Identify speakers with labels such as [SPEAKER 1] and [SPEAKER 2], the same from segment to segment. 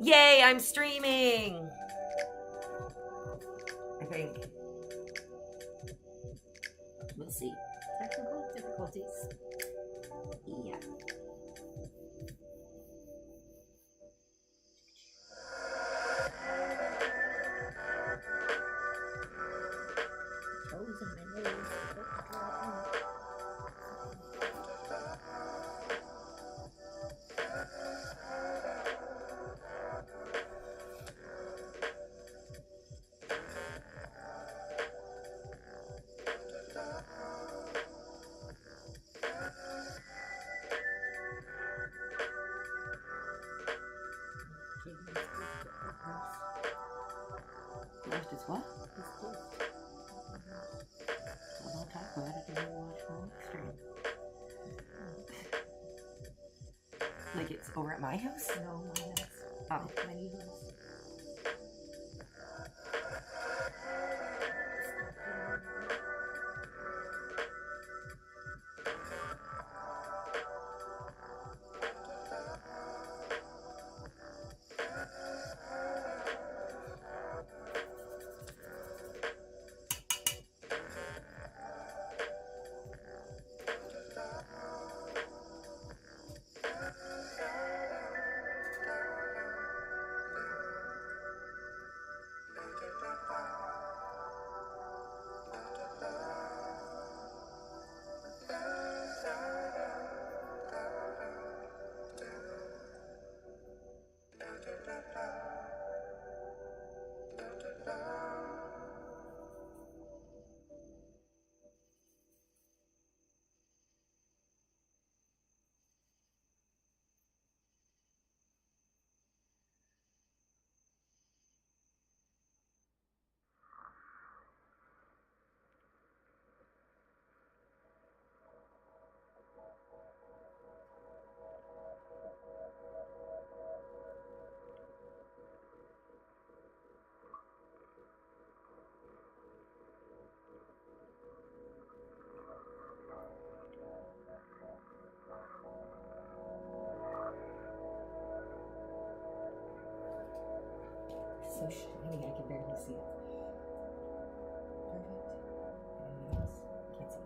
[SPEAKER 1] Yay, I'm streaming! I think. We'll see.
[SPEAKER 2] Technical difficulties.
[SPEAKER 1] Yeah.
[SPEAKER 2] Toes in my nose.
[SPEAKER 1] Left is what? Well, don't talk about it and then watch my stream. Like it's over at my house?
[SPEAKER 2] No, my house.
[SPEAKER 1] Oh.
[SPEAKER 2] My new house.
[SPEAKER 1] So shiny, I can barely see it. Perfect. Anything else? Can't see.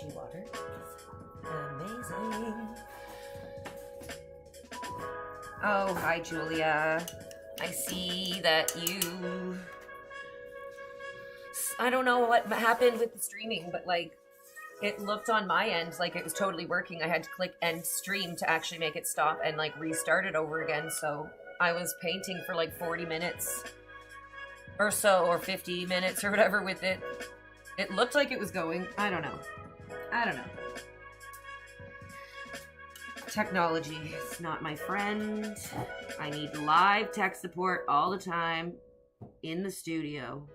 [SPEAKER 3] Fiji water. Amazing. Oh, hi, Julia. I see that you... I don't know what happened with the streaming, but like, it looked on my end like it was totally working. I had to click end stream to actually make it stop and like restart it over again. So I was painting for like 40 minutes or so, or 50 minutes or whatever with it. It looked like it was going. I don't know. Technology is not my friend. I need live tech support all the time in the studio.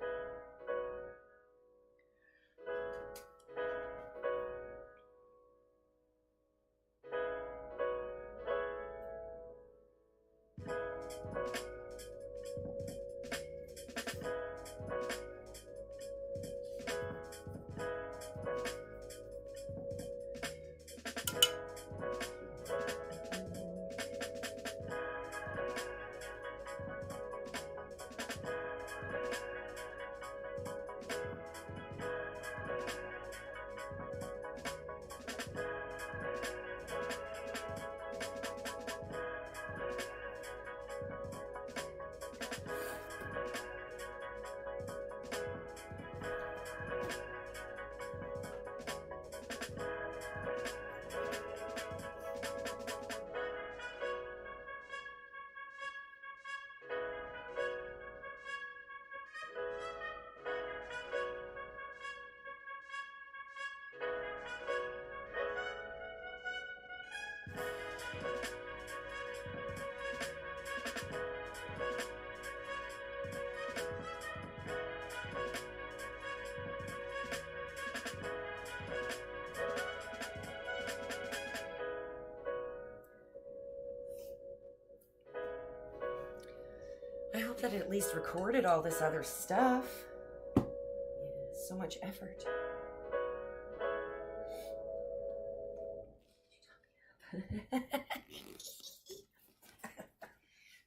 [SPEAKER 3] I hope that it at least recorded all this other stuff. Yeah, so much effort.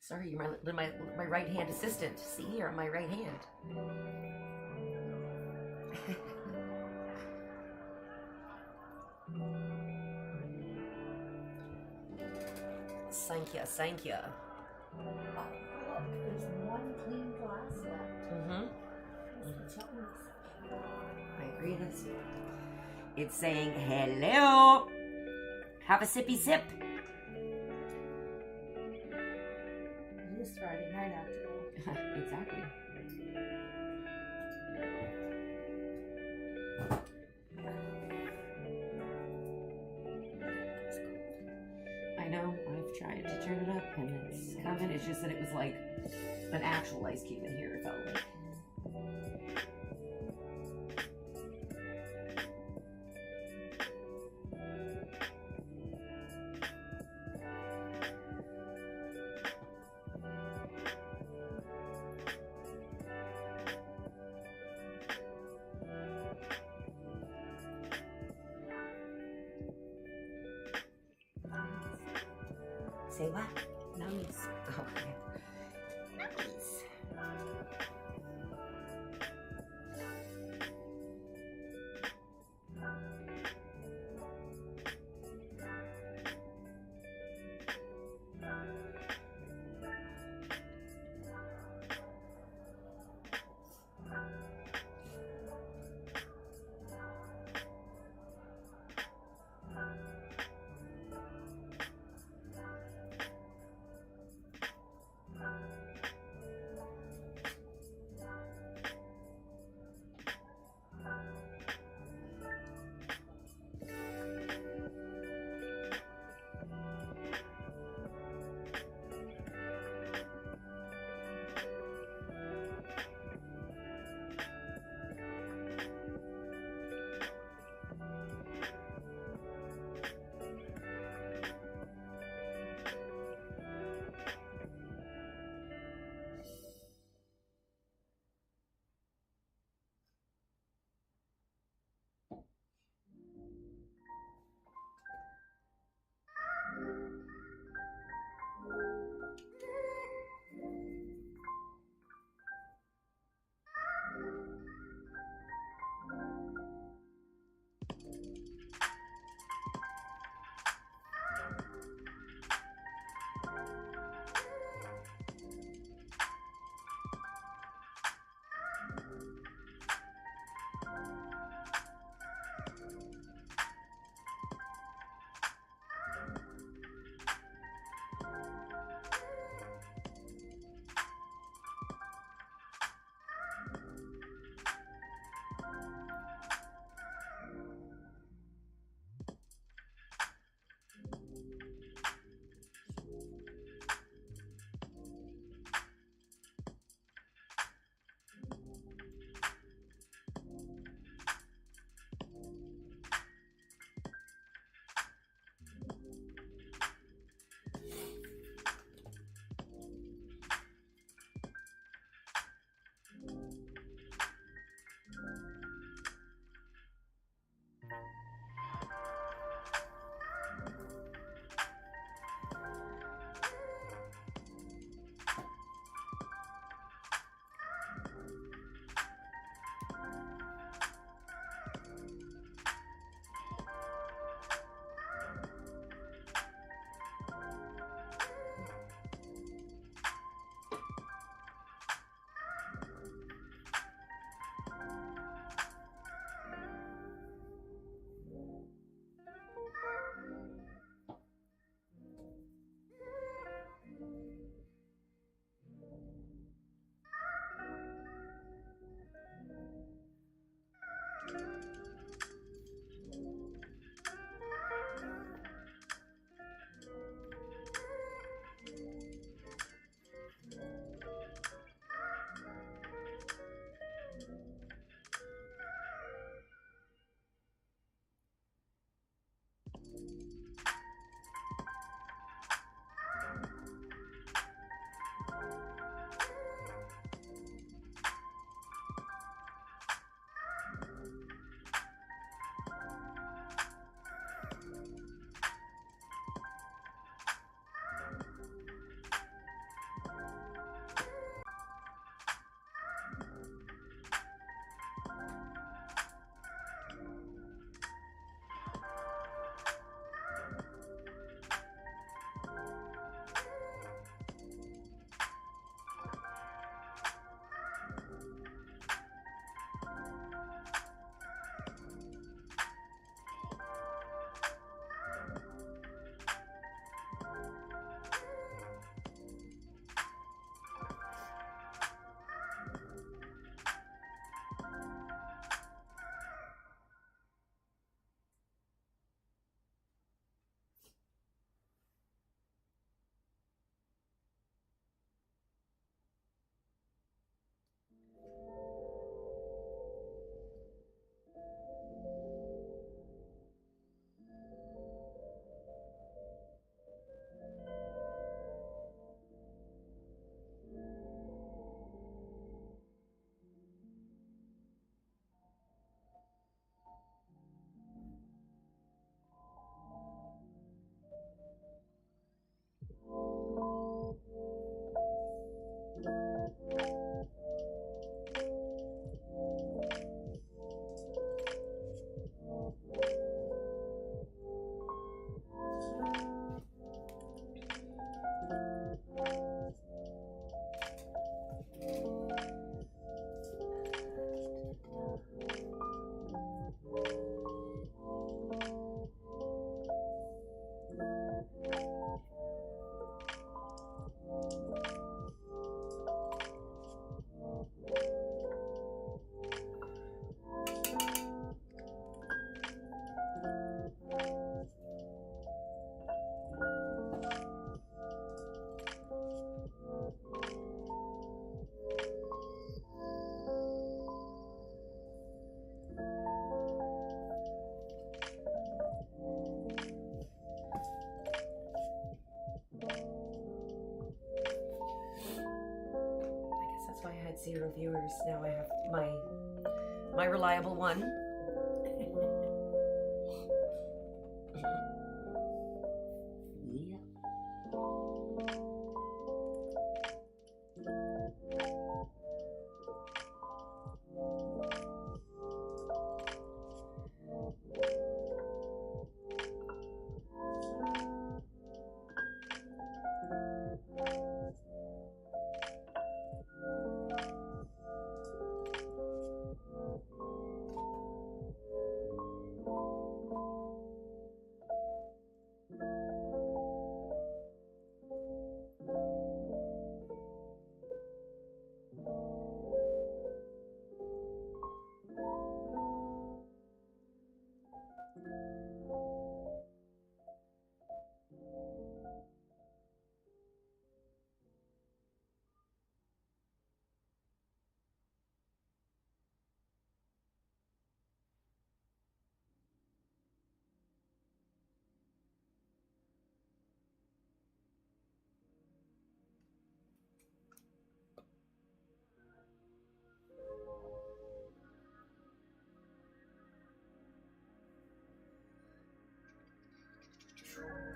[SPEAKER 3] Sorry, you're my right hand assistant. See, you're on my right hand. Thank you.
[SPEAKER 2] Oh, look, there's one clean glass left.
[SPEAKER 3] Mm-hmm.
[SPEAKER 2] That's the chutneys.
[SPEAKER 3] I agree. It's saying hello. Have a sippy sip.
[SPEAKER 2] It is Friday night after all.
[SPEAKER 3] Exactly. I know. I've tried to turn it up and it's coming. It's just that it was like an actual ice cube in here. It felt like. Say what? Nice. Oh, yeah. Nice. 0 viewers. Now I have my reliable one.
[SPEAKER 1] Yeah.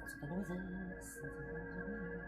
[SPEAKER 1] That's what the noise is. That's what the noise is.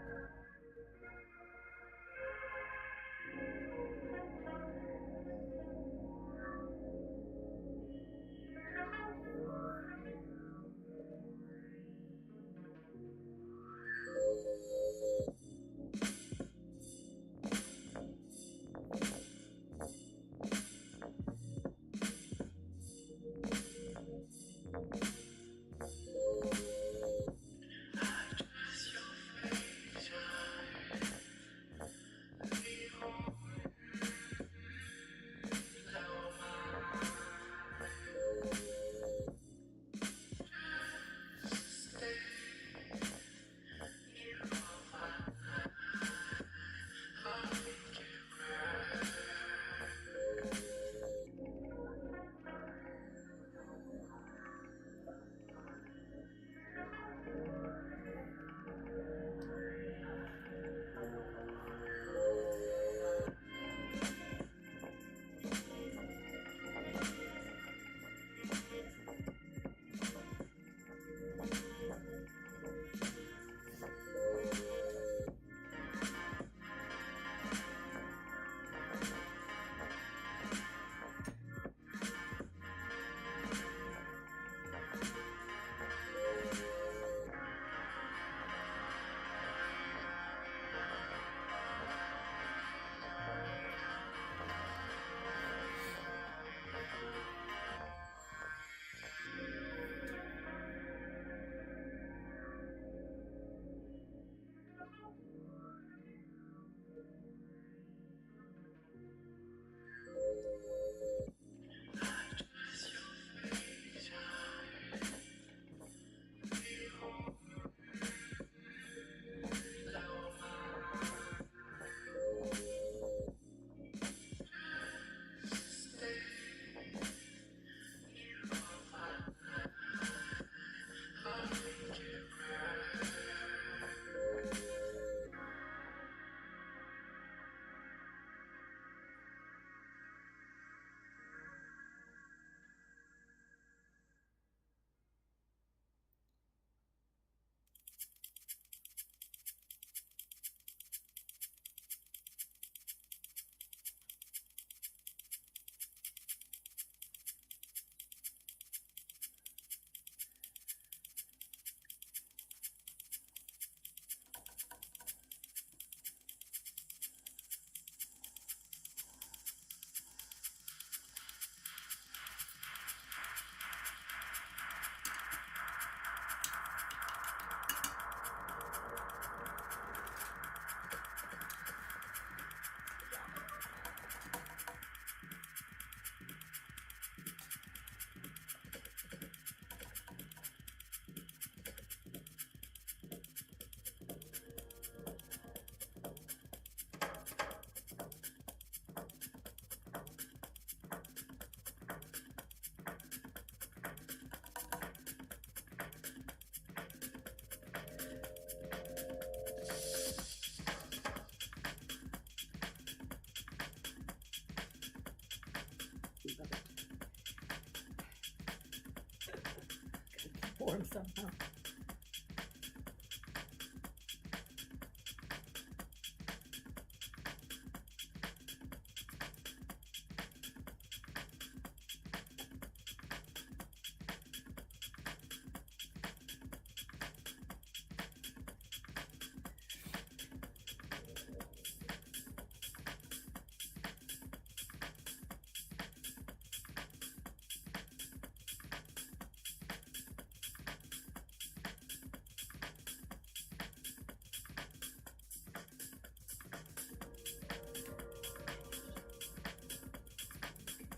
[SPEAKER 2] form somehow.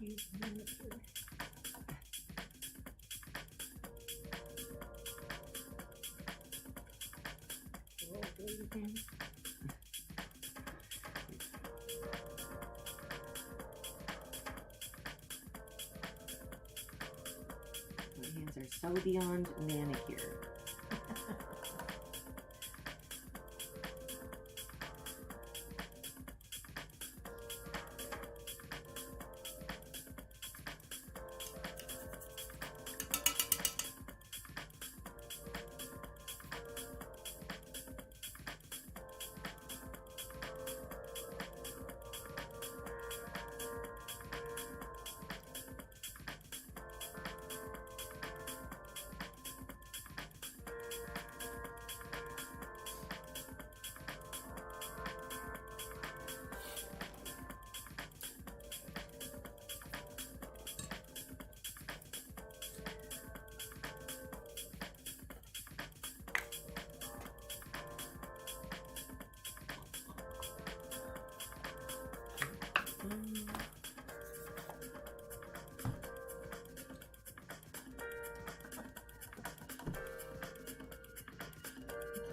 [SPEAKER 2] Use miniature. Roll blade again.
[SPEAKER 1] My hands are so beyond manicure.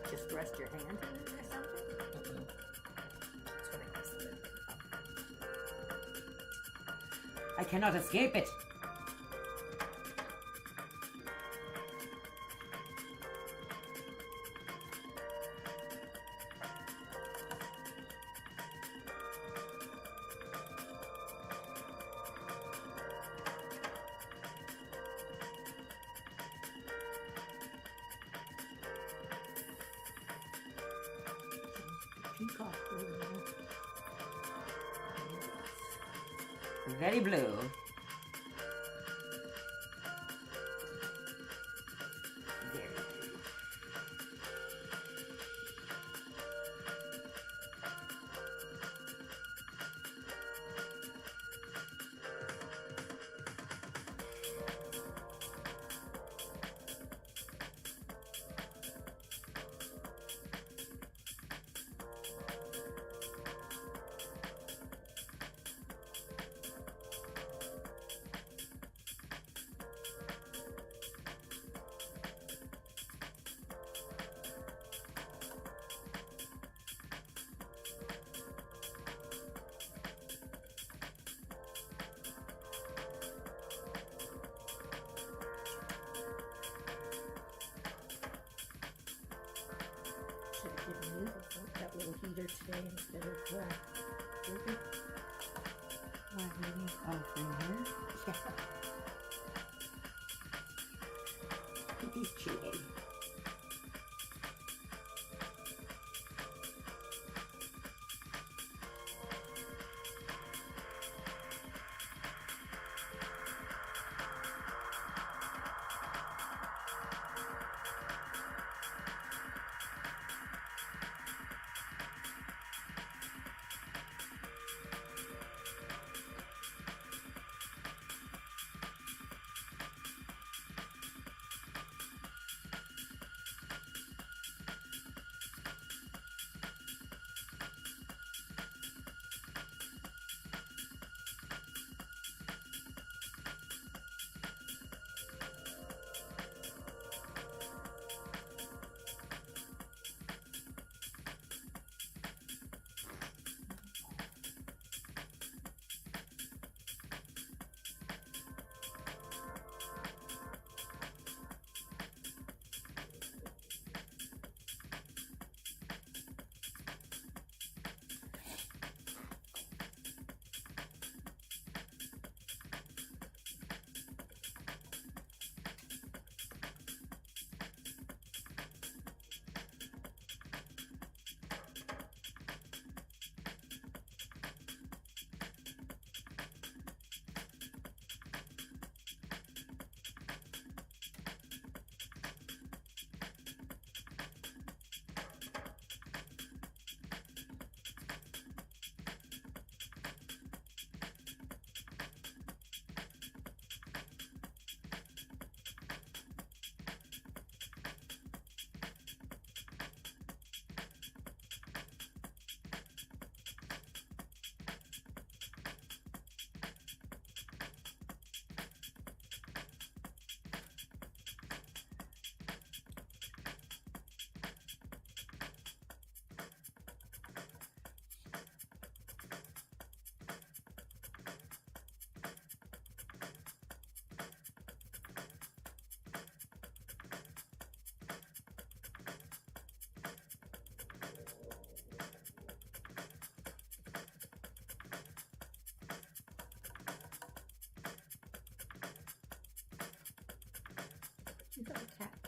[SPEAKER 2] Just rest your hand in it or something.
[SPEAKER 3] That's what I guess it is.
[SPEAKER 1] I cannot escape it.
[SPEAKER 2] Peacock blue.
[SPEAKER 1] Very blue. Very blue.
[SPEAKER 2] Should have given you that little heater today instead of Ruby.
[SPEAKER 1] Why, really? Oh, from here?
[SPEAKER 2] Yeah. He's cheating.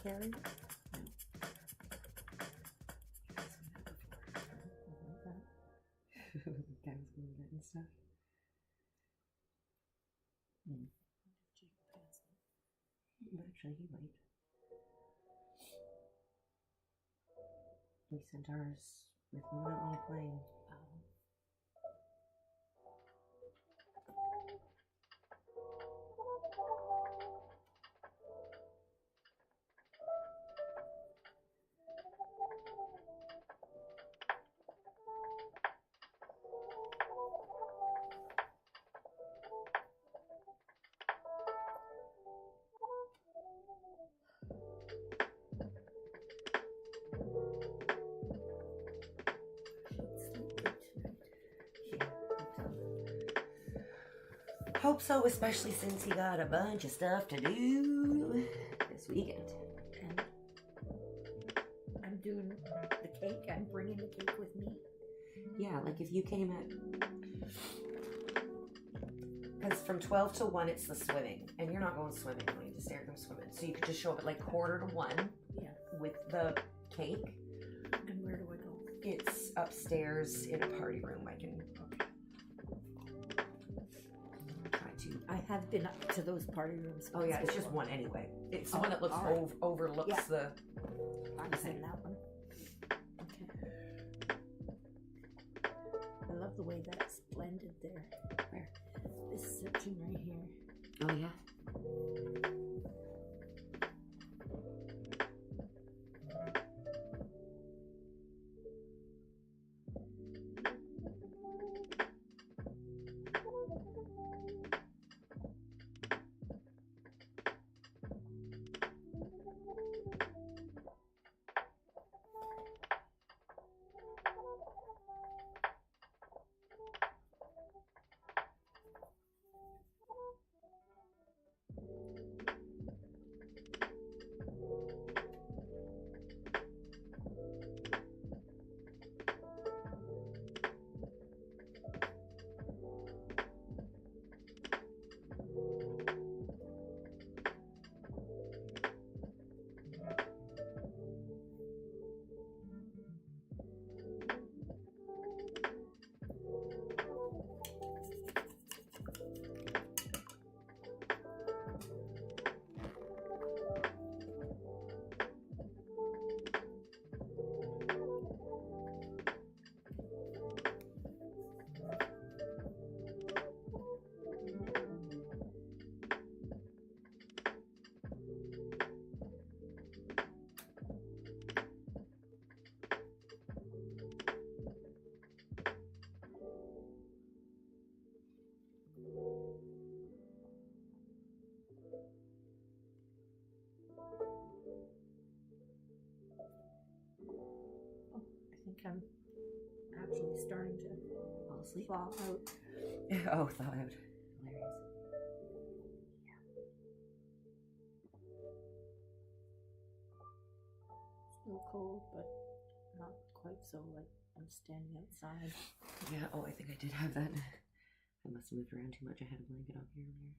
[SPEAKER 2] Carrie?
[SPEAKER 1] Guys going that and stuff. Actually, he might. We sent ours with Monopoly playing. Hope so, especially since he got a bunch of stuff to do this weekend.
[SPEAKER 2] And I'm doing the cake. I'm bringing the cake with me.
[SPEAKER 1] Yeah, like if you came at... Because from 12 to 1, it's the swimming. And you're not going swimming. You need to stay go swimming. So you could just show up at like 1:45
[SPEAKER 2] Yeah.
[SPEAKER 1] with the cake.
[SPEAKER 2] And where do I go?
[SPEAKER 1] It's upstairs in a party room. I can try to...
[SPEAKER 2] I have been up to those party rooms.
[SPEAKER 1] Oh yeah, it's just
[SPEAKER 2] before.
[SPEAKER 1] one anyway. It's the
[SPEAKER 2] Oh,
[SPEAKER 1] one that looks
[SPEAKER 2] all right.
[SPEAKER 1] overlooks
[SPEAKER 2] Yeah.
[SPEAKER 1] the...
[SPEAKER 2] I've seen that one. Okay. I love the way that's blended there.
[SPEAKER 1] Where?
[SPEAKER 2] This section right here.
[SPEAKER 1] Oh yeah.
[SPEAKER 2] I think I'm actually starting to
[SPEAKER 1] Fall asleep.
[SPEAKER 2] fall out.
[SPEAKER 1] Oh, thought I would. Hilarious.
[SPEAKER 2] Still cold, but not quite so like I'm standing outside.
[SPEAKER 1] Yeah, oh, I think I did have that. I must have moved around too much. I had a blanket on here earlier.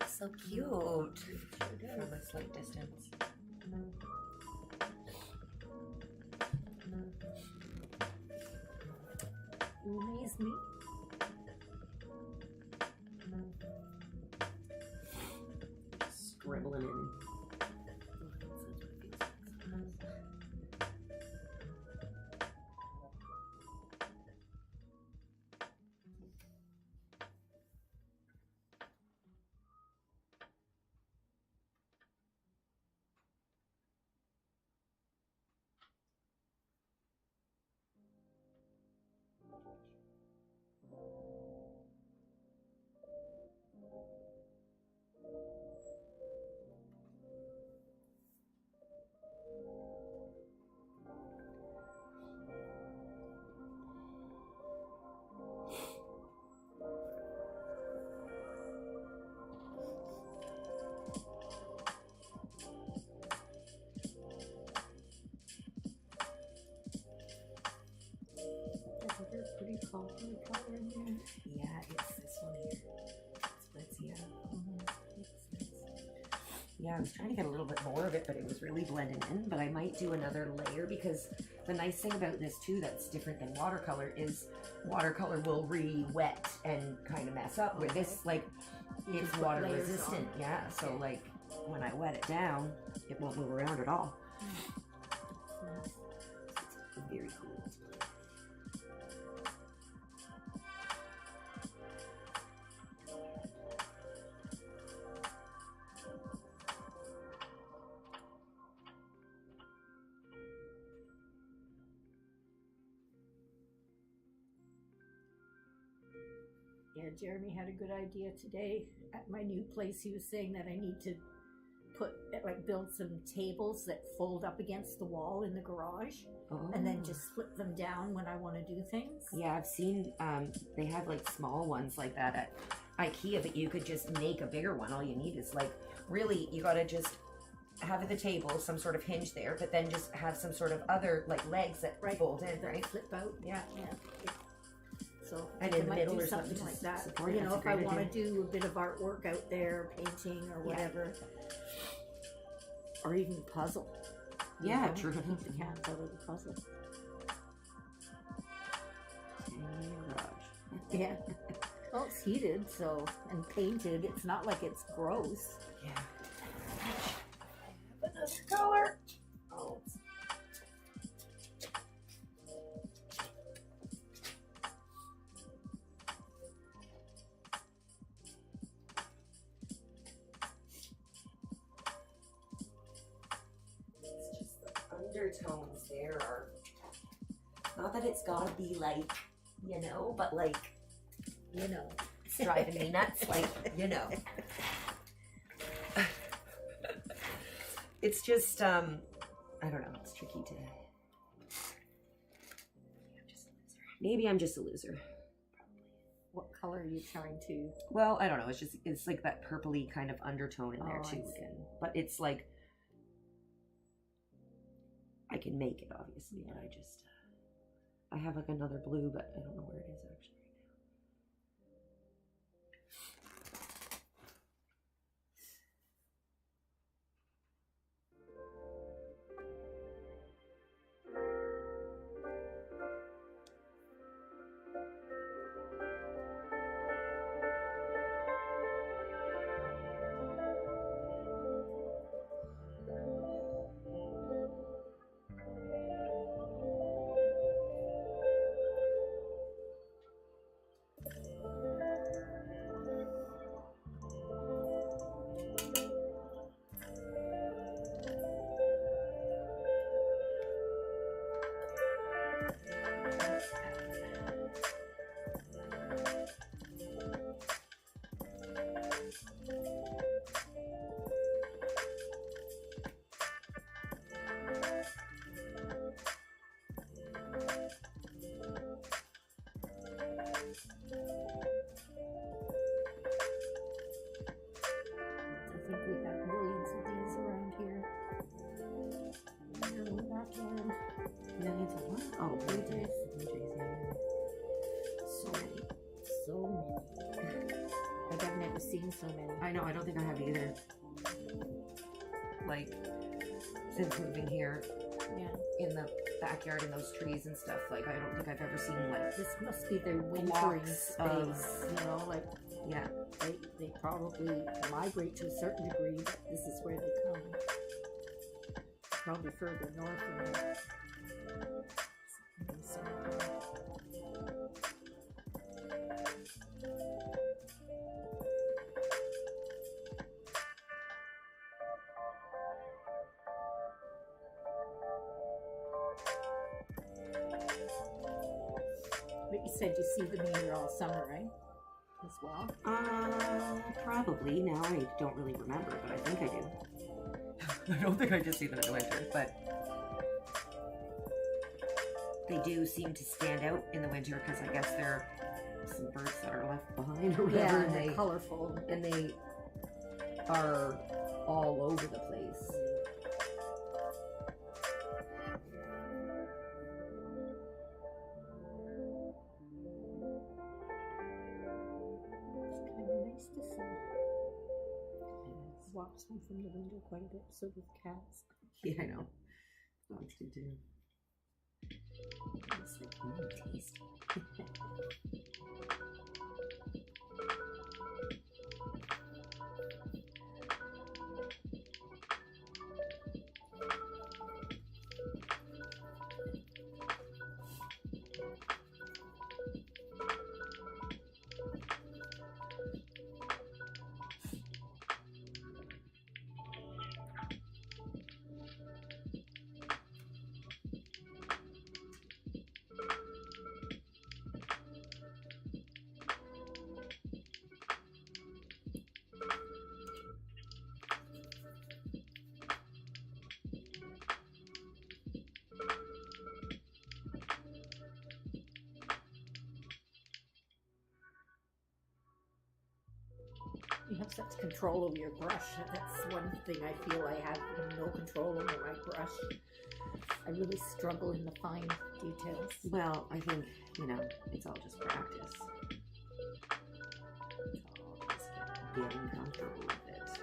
[SPEAKER 3] So cute from a slight distance.
[SPEAKER 2] You amaze me.
[SPEAKER 1] Scribbling in.
[SPEAKER 2] That's a pretty color in there.
[SPEAKER 3] Yeah, it's this one here. Splits here. Yeah, I was trying to get a little bit more of it, but it was really blending in. But I might do another layer because the nice thing about this too that's different than watercolor is watercolor will re-wet and kind of mess up. Where this, like, it's
[SPEAKER 2] put
[SPEAKER 3] water
[SPEAKER 2] layers
[SPEAKER 3] resistant.
[SPEAKER 2] on.
[SPEAKER 3] Yeah, so like when I wet it down, it won't move around at all. Very cool.
[SPEAKER 2] Yeah, Jeremy had a good idea today at my new place. He was saying that I need to build some tables that fold up against the wall in the garage, and then just flip them down when I want to do things.
[SPEAKER 3] Yeah, I've seen they have like small ones like that at IKEA, but you could just make a bigger one. All you need is like, really, you gotta just have the table, some sort of hinge there, but then just have some sort of other like legs that fold in,
[SPEAKER 2] that
[SPEAKER 3] right?
[SPEAKER 2] flip out.
[SPEAKER 3] Yeah.
[SPEAKER 2] So
[SPEAKER 3] And
[SPEAKER 2] I
[SPEAKER 3] in the
[SPEAKER 2] might
[SPEAKER 3] middle
[SPEAKER 2] do
[SPEAKER 3] or
[SPEAKER 2] something
[SPEAKER 3] something
[SPEAKER 2] like
[SPEAKER 3] to
[SPEAKER 2] that.
[SPEAKER 3] support it,
[SPEAKER 2] You know,
[SPEAKER 3] that's a
[SPEAKER 2] if I
[SPEAKER 3] great
[SPEAKER 2] want to
[SPEAKER 3] idea.
[SPEAKER 2] do a bit of artwork out there, painting or
[SPEAKER 3] Yeah.
[SPEAKER 2] whatever, or even puzzle. You
[SPEAKER 3] Yeah,
[SPEAKER 2] know,
[SPEAKER 3] true.
[SPEAKER 2] Keep the cats out of the puzzle. Yeah. Well, it's heated, so, and painted. It's not like it's gross.
[SPEAKER 3] Yeah. Another color. Oh. It's just the undertones there are not that it's gotta be like, you know, but like,
[SPEAKER 2] You know.
[SPEAKER 3] it's driving me nuts, like, you know. It's just, I don't know, it's tricky to... Maybe I'm just a loser.
[SPEAKER 2] What color are you trying to?
[SPEAKER 3] Well, I don't know, it's like that purpley kind of undertone in there
[SPEAKER 2] Oh, I
[SPEAKER 3] too
[SPEAKER 2] see.
[SPEAKER 3] again. But it's like, I can make it obviously, but I just, I have like another blue, but I don't know where it is actually.
[SPEAKER 2] I think we have millions of these around here. No, not one.
[SPEAKER 1] Millions of what? Oh, blue jays. Blue jays, yeah. So many.
[SPEAKER 2] So many. Like I've never seen so many.
[SPEAKER 1] I know, I don't think I have either. Like, since moving here
[SPEAKER 2] Yeah.
[SPEAKER 1] in the backyard and those trees and stuff, like, I don't think I've ever seen, like,
[SPEAKER 2] This must be their wintering
[SPEAKER 1] Blocks of-
[SPEAKER 2] space. You know, like
[SPEAKER 1] yeah.
[SPEAKER 2] they probably migrate to a certain degree, but this is where they come. Probably further north than that. But you said you see them here all summer, right? As well.
[SPEAKER 1] Probably. Now I don't really remember, but I think I do. I don't think I just see them in the winter, but they do seem to stand out in the winter because I guess there are some birds that are left behind or whatever,
[SPEAKER 2] Yeah,
[SPEAKER 1] and
[SPEAKER 2] they're colorful.
[SPEAKER 1] and they are all over the place.
[SPEAKER 2] It's kind of nice to see. Watch them from the window quite a bit. So do cats.
[SPEAKER 1] Yeah, I know. Dogs do too.
[SPEAKER 2] It's like, tasty. You have such control over your brush. That's one thing I feel I have no control over my brush. I really struggle in the fine details.
[SPEAKER 1] Well, I think, it's all just practice. It's all just getting comfortable with it, I guess.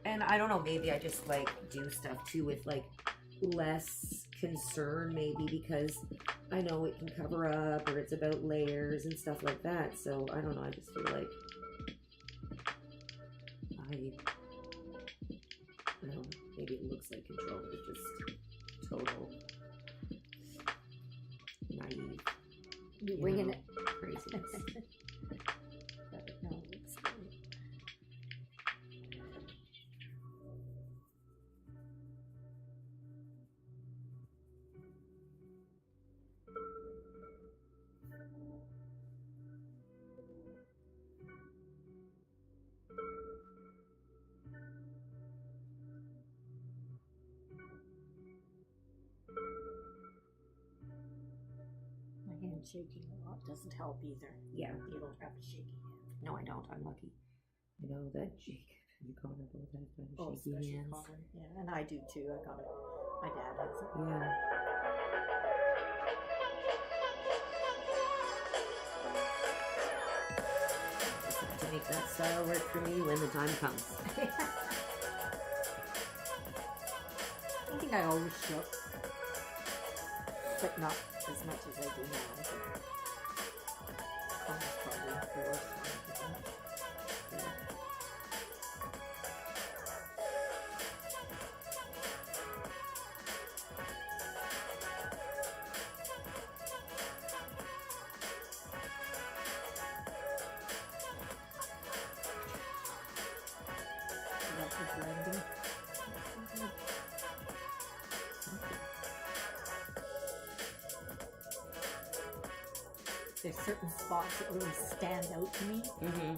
[SPEAKER 1] And I don't know, maybe I just like do stuff too with like less concern, maybe because I know it can cover up or it's about layers and stuff like that. So I don't know, I just feel like I don't know, maybe it looks like control, but it's just total naive
[SPEAKER 2] You're winging it.
[SPEAKER 1] craziness.
[SPEAKER 2] But no, it looks great. My hand's shaking a lot doesn't help either.
[SPEAKER 1] Yeah.
[SPEAKER 2] You don't have a shaky hand.
[SPEAKER 1] No, I don't. I'm lucky. I know that Jacob and Connor both have kind
[SPEAKER 2] Oh,
[SPEAKER 1] of shaky
[SPEAKER 2] especially
[SPEAKER 1] hands.
[SPEAKER 2] Connor. Yeah, and I do too. I got it. My dad has it.
[SPEAKER 1] Yeah. Just have to make that style work for me when the time comes.
[SPEAKER 2] I think I always shook, but not as much as I do now. Connor's probably the worst one. Yeah. Love the blending. there's certain spots that really stand out to me.
[SPEAKER 3] Mm-hmm.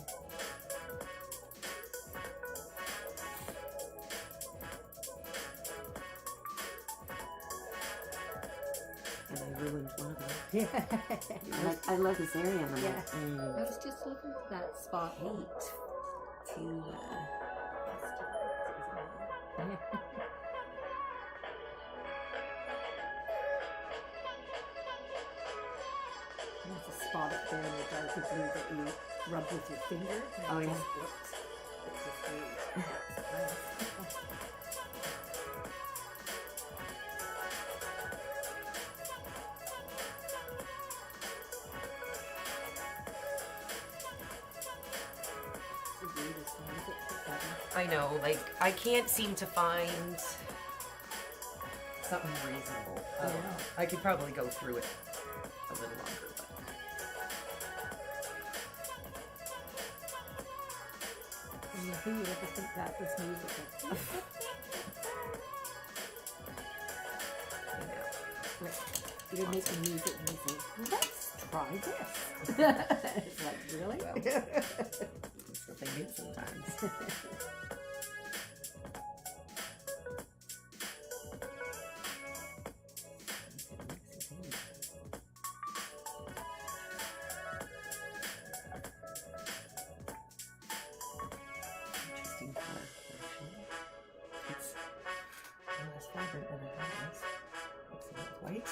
[SPEAKER 1] And I ruined one of them.
[SPEAKER 2] Yeah.
[SPEAKER 1] I love this area. And I'm
[SPEAKER 2] Yeah.
[SPEAKER 1] like,
[SPEAKER 2] I was just looking for that spot.
[SPEAKER 1] to
[SPEAKER 2] There's a spot up there in the darker blue that you rub with your finger. And
[SPEAKER 1] Oh,
[SPEAKER 2] it
[SPEAKER 1] yeah.
[SPEAKER 2] just looks, it's just really nice. The weirdest one, is it?
[SPEAKER 3] I know, like, I can't seem to find something reasonable. I don't
[SPEAKER 2] Yeah.
[SPEAKER 3] know. I could probably go through it a little longer, but
[SPEAKER 2] I mean, who would ever think that was musical?
[SPEAKER 3] you know.
[SPEAKER 2] Like, you're making music and you say, let's try this. It's like, really?
[SPEAKER 3] Well, that's what they do sometimes. Interesting color, actually. It's not as vibrant than I thought it was. Looks a little white.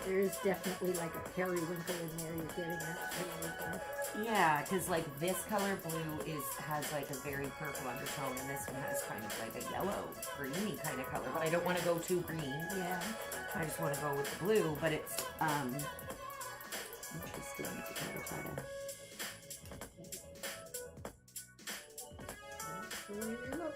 [SPEAKER 2] There is definitely like a periwinkle in there. You're getting that periwinkle.
[SPEAKER 1] yeah, because like this color blue has like a very purple undertone, and this one has kind of like a yellow, greeny kind of color. But I don't want to go too green.
[SPEAKER 2] Yeah.
[SPEAKER 1] I just want to go with the blue. But it's interesting to kind of try to.
[SPEAKER 2] That's the way you look.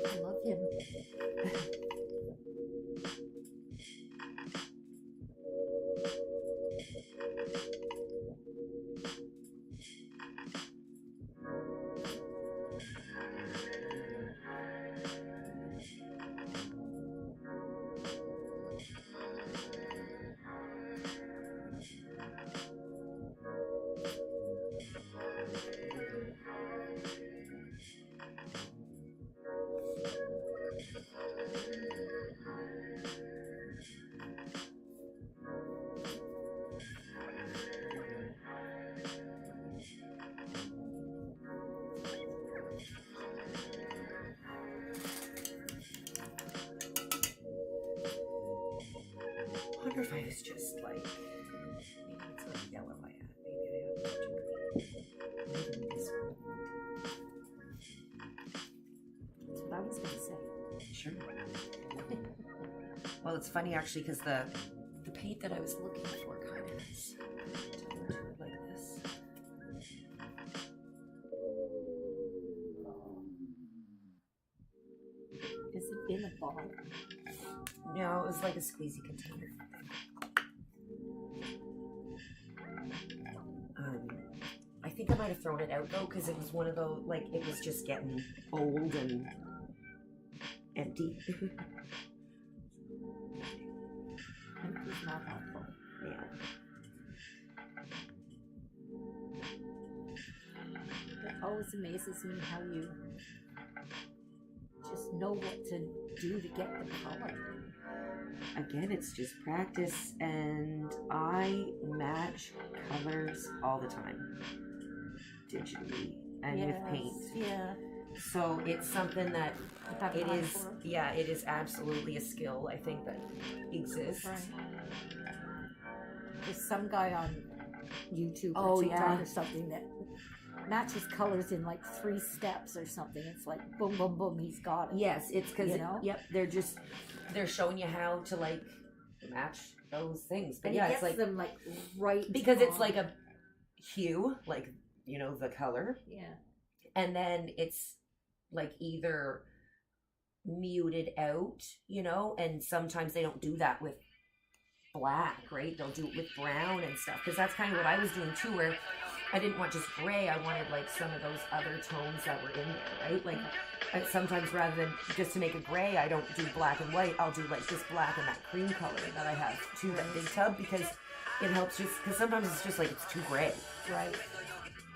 [SPEAKER 2] I love him.
[SPEAKER 3] I wonder if I was just like, maybe it's like yellow I had. Maybe I had too green. Maybe this one.
[SPEAKER 2] That's what I was going to say.
[SPEAKER 3] Sure. Well, it's funny actually because the paint that I was looking for kind of is turned to it like this.
[SPEAKER 2] Is it in a bottle?
[SPEAKER 3] No, it was like a squeezy container thing. I think I might have thrown it out though because it was one of those, like, it was just getting old and empty.
[SPEAKER 2] And it was not helpful.
[SPEAKER 3] Yeah.
[SPEAKER 2] It always amazes me how you just know what to do to get the color.
[SPEAKER 1] Again, it's just practice, and I match colors all the time, digitally and with paint.
[SPEAKER 2] Yeah.
[SPEAKER 1] So it's something that
[SPEAKER 2] Have
[SPEAKER 1] it
[SPEAKER 2] an eye
[SPEAKER 1] is,
[SPEAKER 2] for it.
[SPEAKER 1] yeah, it is absolutely a skill, I think, that exists.
[SPEAKER 2] Right. There's some guy on YouTube
[SPEAKER 1] Oh,
[SPEAKER 2] or TikTok
[SPEAKER 1] yeah.
[SPEAKER 2] or something that matches colors in like 3 steps or something. It's like boom, boom, boom, he's got it.
[SPEAKER 1] Yes, it's because,
[SPEAKER 2] You know?
[SPEAKER 1] yep, they're showing you how to, like, match those things. But
[SPEAKER 2] And
[SPEAKER 1] yeah,
[SPEAKER 2] he
[SPEAKER 1] it's
[SPEAKER 2] gets
[SPEAKER 1] like,
[SPEAKER 2] them like right
[SPEAKER 1] because it's
[SPEAKER 2] on.
[SPEAKER 1] like a hue, like, you know, the color,
[SPEAKER 2] Yeah.
[SPEAKER 1] and then it's like either muted out, you know, and sometimes they don't do that with black, right? They'll do it with brown and stuff, because that's kind of what I was doing too, where I didn't want just gray. I wanted like some of those other tones that were in there, right? Like sometimes rather than just to make a gray, I don't do black and white. I'll do like this black and that cream color that I have to that big tub, because it helps just, because sometimes it's just like it's too gray.
[SPEAKER 2] Right.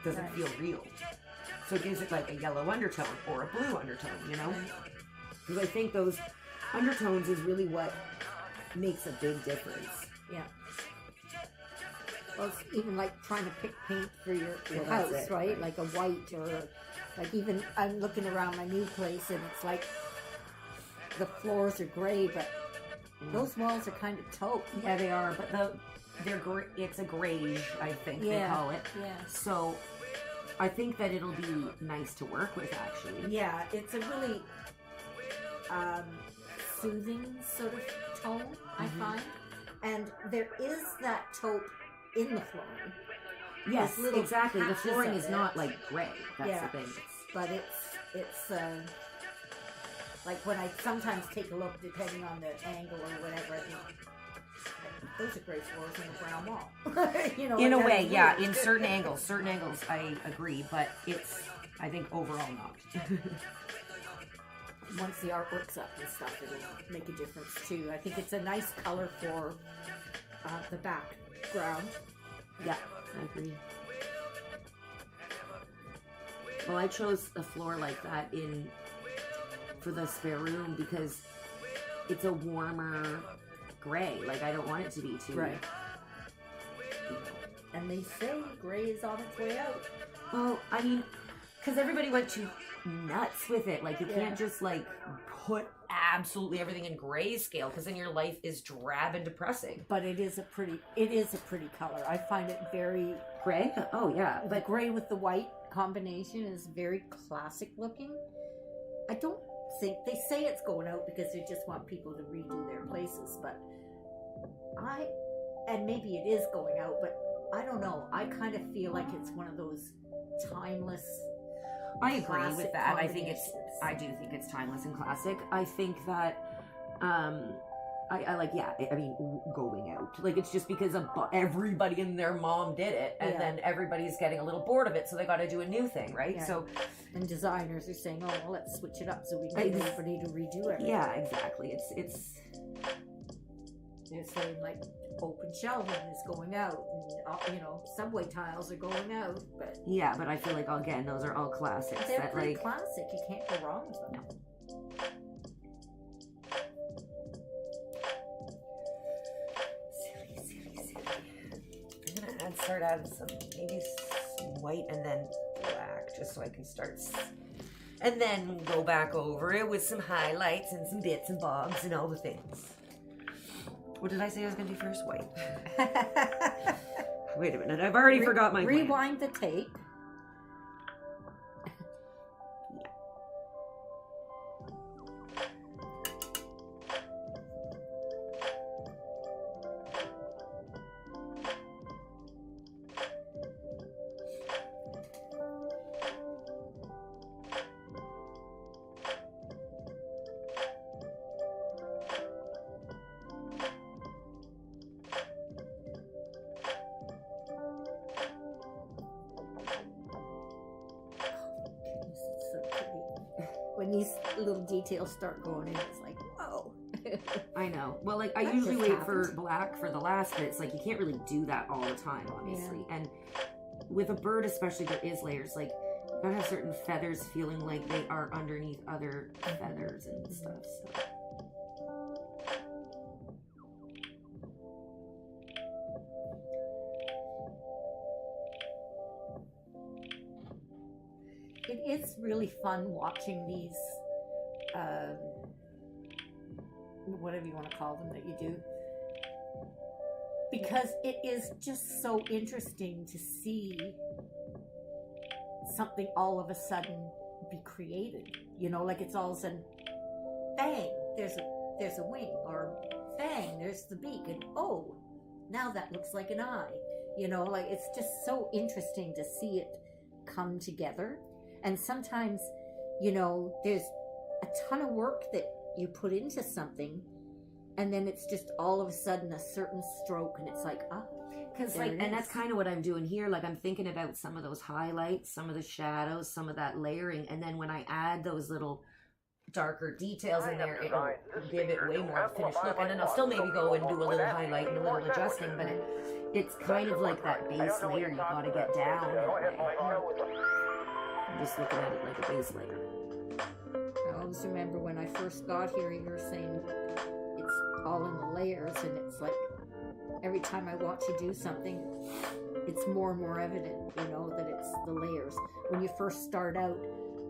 [SPEAKER 1] Doesn't
[SPEAKER 2] Right.
[SPEAKER 1] feel real. So it gives it like a yellow undertone or a blue undertone, you know?
[SPEAKER 2] Right.
[SPEAKER 1] Because I think those undertones is really what makes a big difference.
[SPEAKER 2] Yeah. Well, it's even like trying to pick paint for your
[SPEAKER 1] Well,
[SPEAKER 2] house,
[SPEAKER 1] that's it,
[SPEAKER 2] right?
[SPEAKER 1] right.
[SPEAKER 2] Like a white or like even I'm looking around my new place and it's like the floors are gray, but those walls are kind of taupe.
[SPEAKER 1] Yeah, they are, but it's a grayish, I think they
[SPEAKER 2] Yeah.
[SPEAKER 1] call it.
[SPEAKER 2] Yeah.
[SPEAKER 1] So I think that it'll be nice to work with, actually.
[SPEAKER 2] Yeah, it's a really soothing sort of tone, I
[SPEAKER 1] Mhm.
[SPEAKER 2] find. And there is that taupe in the flooring,
[SPEAKER 1] Yes,
[SPEAKER 2] There's little
[SPEAKER 1] exactly. The
[SPEAKER 2] patches
[SPEAKER 1] flooring
[SPEAKER 2] of
[SPEAKER 1] is
[SPEAKER 2] it.
[SPEAKER 1] not like gray. That's
[SPEAKER 2] Yeah.
[SPEAKER 1] the thing.
[SPEAKER 2] but it's like when I sometimes take a look, depending on the angle or whatever, I think like, those are gray floors and a brown wall. You know,
[SPEAKER 1] In a
[SPEAKER 2] like,
[SPEAKER 1] way,
[SPEAKER 2] that's
[SPEAKER 1] yeah.
[SPEAKER 2] weird.
[SPEAKER 1] In certain angles, I agree, but it's, I think, overall not.
[SPEAKER 2] Once the artwork's up and stuff, it'll make a difference too. I think it's a nice color for the background.
[SPEAKER 1] Yeah, I agree. Well, I chose a floor like that for the spare room because it's a warmer gray. Like, I don't want it to be too.
[SPEAKER 2] Right. And they say gray is on its way out.
[SPEAKER 1] Well, I mean, because everybody went too nuts with it. Like, you
[SPEAKER 2] Yeah.
[SPEAKER 1] can't just like put absolutely everything in grayscale, because then your life is drab and depressing.
[SPEAKER 2] But it is a pretty color. I find it very
[SPEAKER 1] Gray? Oh yeah,
[SPEAKER 2] the
[SPEAKER 1] but
[SPEAKER 2] gray with the white combination is very classic looking. I don't think they say it's going out because they just want people to redo their places, but and maybe it is going out, but I don't know. I kind of feel like it's one of those timeless.
[SPEAKER 1] I agree
[SPEAKER 2] classic
[SPEAKER 1] with that. I think it's.
[SPEAKER 2] combinations.
[SPEAKER 1] I do think it's timeless and classic. I think that, I like, yeah. I mean, going out. Like, it's just because everybody and their mom did it, and
[SPEAKER 2] Yeah.
[SPEAKER 1] then everybody's getting a little bored of it, so they got to do a new thing, right?
[SPEAKER 2] Yeah.
[SPEAKER 1] So,
[SPEAKER 2] And designers are saying, "Oh, well, let's switch it up so we can get everybody to redo everything."
[SPEAKER 1] yeah, exactly. It's.
[SPEAKER 2] They're saying like open shelving is going out, and subway tiles are going out, but
[SPEAKER 1] Yeah, but I feel like again, those are all classics.
[SPEAKER 2] they're
[SPEAKER 1] that
[SPEAKER 2] pretty
[SPEAKER 1] like.
[SPEAKER 2] classic. You can't go wrong with them.
[SPEAKER 1] Silly. I'm gonna start adding maybe some white and then black, just so I can and then go back over it with some highlights and some bits and bobs and all the things. What did I say I was gonna do first? White. Wait a minute, I've already forgot my plan.
[SPEAKER 2] Rewind the tape. Goodness, it's so pretty. When these little details start going in, it's like, whoa.
[SPEAKER 1] I know. Well, like, I
[SPEAKER 2] That
[SPEAKER 1] usually
[SPEAKER 2] just
[SPEAKER 1] wait for
[SPEAKER 2] happened.
[SPEAKER 1] black for the last bits. Like, you can't really do that all the time, obviously. And with a bird especially, there is layers. Like, gotta have certain feathers feeling like they are underneath other feathers and stuff. So.
[SPEAKER 2] It is really fun watching these, whatever you want to call them that you do, because it is just so interesting to see something all of a sudden be created. You know, like it's all of a sudden, bang, there's a wing, or bang, there's the beak, and oh, now that looks like an eye. You know, like it's just so interesting to see it come together. And sometimes, you know, there's a ton of work that you put into something, and then it's just all of a sudden a certain stroke, and it's like, ah.
[SPEAKER 1] Because like, and that's kind of what I'm doing here. Like I'm thinking about some of those highlights, some of the shadows, some of that layering, and then when I add those little darker details in there, it'll give it way more of a finished look. And then I'll still maybe go and do a little highlight and a little adjusting, but it's kind of like that base layer you got to get down. I'm just looking at it like a base layer.
[SPEAKER 2] I always remember when I first got here, you were saying it's all in the layers, and it's like every time I watch you do something, it's more and more evident, you know, that it's the layers. When you first start out,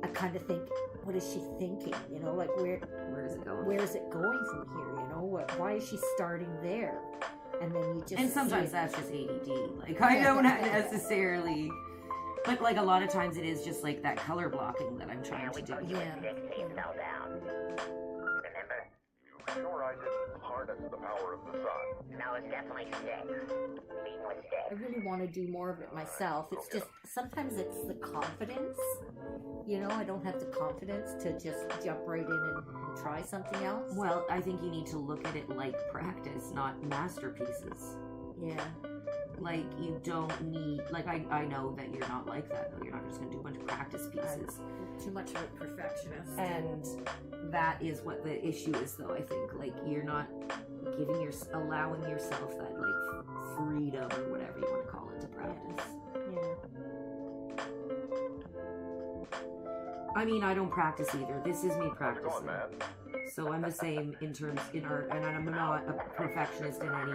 [SPEAKER 2] I kind of think, what is she thinking? You know, like where
[SPEAKER 1] is it going?
[SPEAKER 2] Where is it going from here? You know, why is she starting there? And then you just
[SPEAKER 1] and sometimes that's just ADD. Like I don't necessarily. But like a lot of times it is just like that color blocking that I'm trying to do.
[SPEAKER 2] Yeah.
[SPEAKER 4] Remember? You sure I didn't harness the power of the sun?
[SPEAKER 5] No, it's definitely sticks. Lead with sticks.
[SPEAKER 2] I really want to do more of it myself. It's just sometimes it's the confidence. You know, I don't have the confidence to just jump right in and try something else.
[SPEAKER 1] Well, I think you need to look at it like practice, not masterpieces.
[SPEAKER 2] Yeah.
[SPEAKER 1] Like, you don't need, like, I know that you're not like that, though. You're not just going to do a bunch of practice pieces.
[SPEAKER 2] I'm too much of a perfectionist.
[SPEAKER 1] And that is what the issue is, though, I think. Like, you're not allowing yourself that, like, freedom or whatever you want to call it to practice.
[SPEAKER 2] Yeah.
[SPEAKER 1] I mean, I don't practice either. This is me
[SPEAKER 4] How's it
[SPEAKER 1] practicing.
[SPEAKER 4] going, man?
[SPEAKER 1] So I'm the same in art, and I'm not a perfectionist in any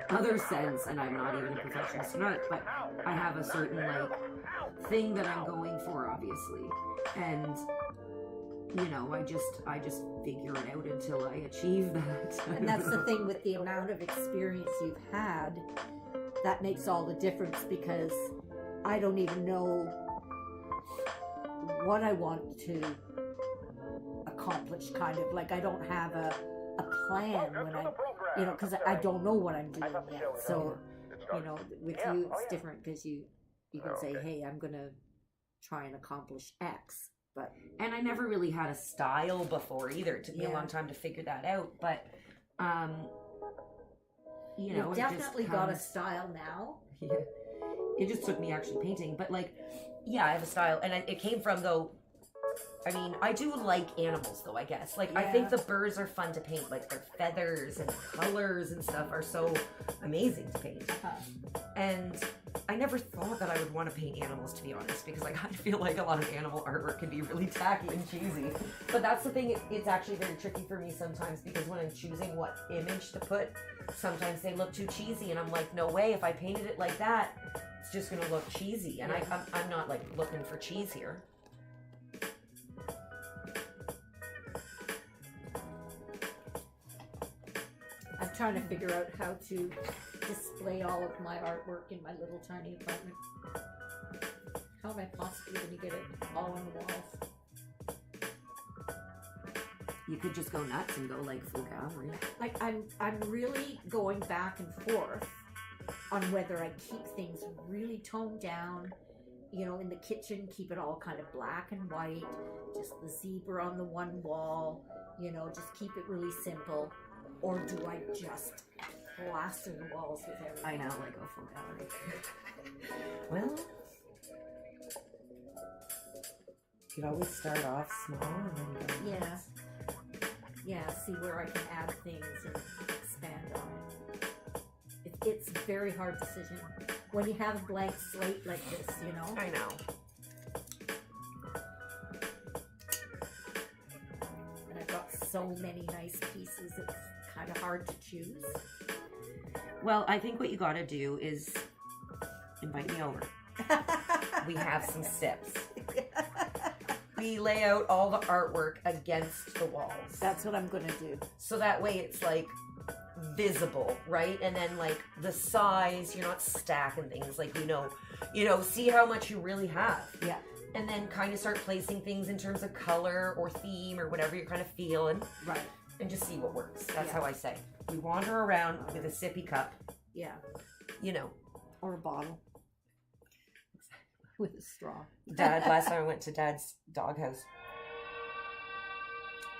[SPEAKER 1] other sense, and I'm not even a perfectionist in art, but I have a certain like thing that I'm going for, obviously, and you know, I just figure it out until I achieve that.
[SPEAKER 2] And that's the thing with the amount of experience you've had, that makes all the difference, because I don't even know what I want to accomplish, kind of like I don't have a plan when I, you know, because I don't know what I'm doing yet. So, you know, with you it's different, because you can say, hey, I'm gonna try and accomplish X. But
[SPEAKER 1] and I never really had a style before either. It took me a long time to figure that out, but you know,
[SPEAKER 2] you've definitely got a style now.
[SPEAKER 1] Yeah, it just took me actually painting, but like, yeah, I have a style, and it came from, though, I mean, I do like animals, though, I guess. Like, I think the birds are fun to paint. Like, their feathers and colors and stuff are so amazing to paint. And I never thought that I would want to paint animals, to be honest, because like, I feel like a lot of animal artwork can be really tacky and cheesy. But that's the thing, it's actually very tricky for me sometimes, because when I'm choosing what image to put, sometimes they look too cheesy, and I'm like, no way, if I painted it like that, it's just going to look cheesy. And I'm not, like, looking for cheese here.
[SPEAKER 2] I'm trying to figure out how to display all of my artwork in my little tiny apartment. How am I possibly going to get it all on the walls?
[SPEAKER 1] You could just go nuts and go like full gallery.
[SPEAKER 2] Like I'm really going back and forth on whether I keep things really toned down, you know, in the kitchen, keep it all kind of black and white, just the zebra on the one wall, you know, just keep it really simple. Or do I just plaster the walls with everything?
[SPEAKER 1] I know, like a full gallery. Well, you could always start off small and then go.
[SPEAKER 2] Yeah, see where I can add things and expand on it. It's a very hard decision when you have a blank slate like this, you know?
[SPEAKER 1] I know.
[SPEAKER 2] so many nice pieces. It's kind of hard to choose.
[SPEAKER 1] Well, I think what you gotta do is invite me over. We have some sips. We lay out all the artwork against the walls.
[SPEAKER 2] That's what I'm gonna do.
[SPEAKER 1] So that way it's like visible, right? And then like the size, you're not stacking things, like you know, see how much you really have.
[SPEAKER 2] Yeah.
[SPEAKER 1] And then kind of start placing things in terms of color or theme or whatever you're kind of feeling,
[SPEAKER 2] Right.
[SPEAKER 1] and just see what works. That's
[SPEAKER 2] Yeah.
[SPEAKER 1] how I say. We wander around with a sippy cup,
[SPEAKER 2] Yeah.
[SPEAKER 1] you know.
[SPEAKER 2] Or a bottle. With a straw.
[SPEAKER 1] Dad, last time I went to Dad's doghouse,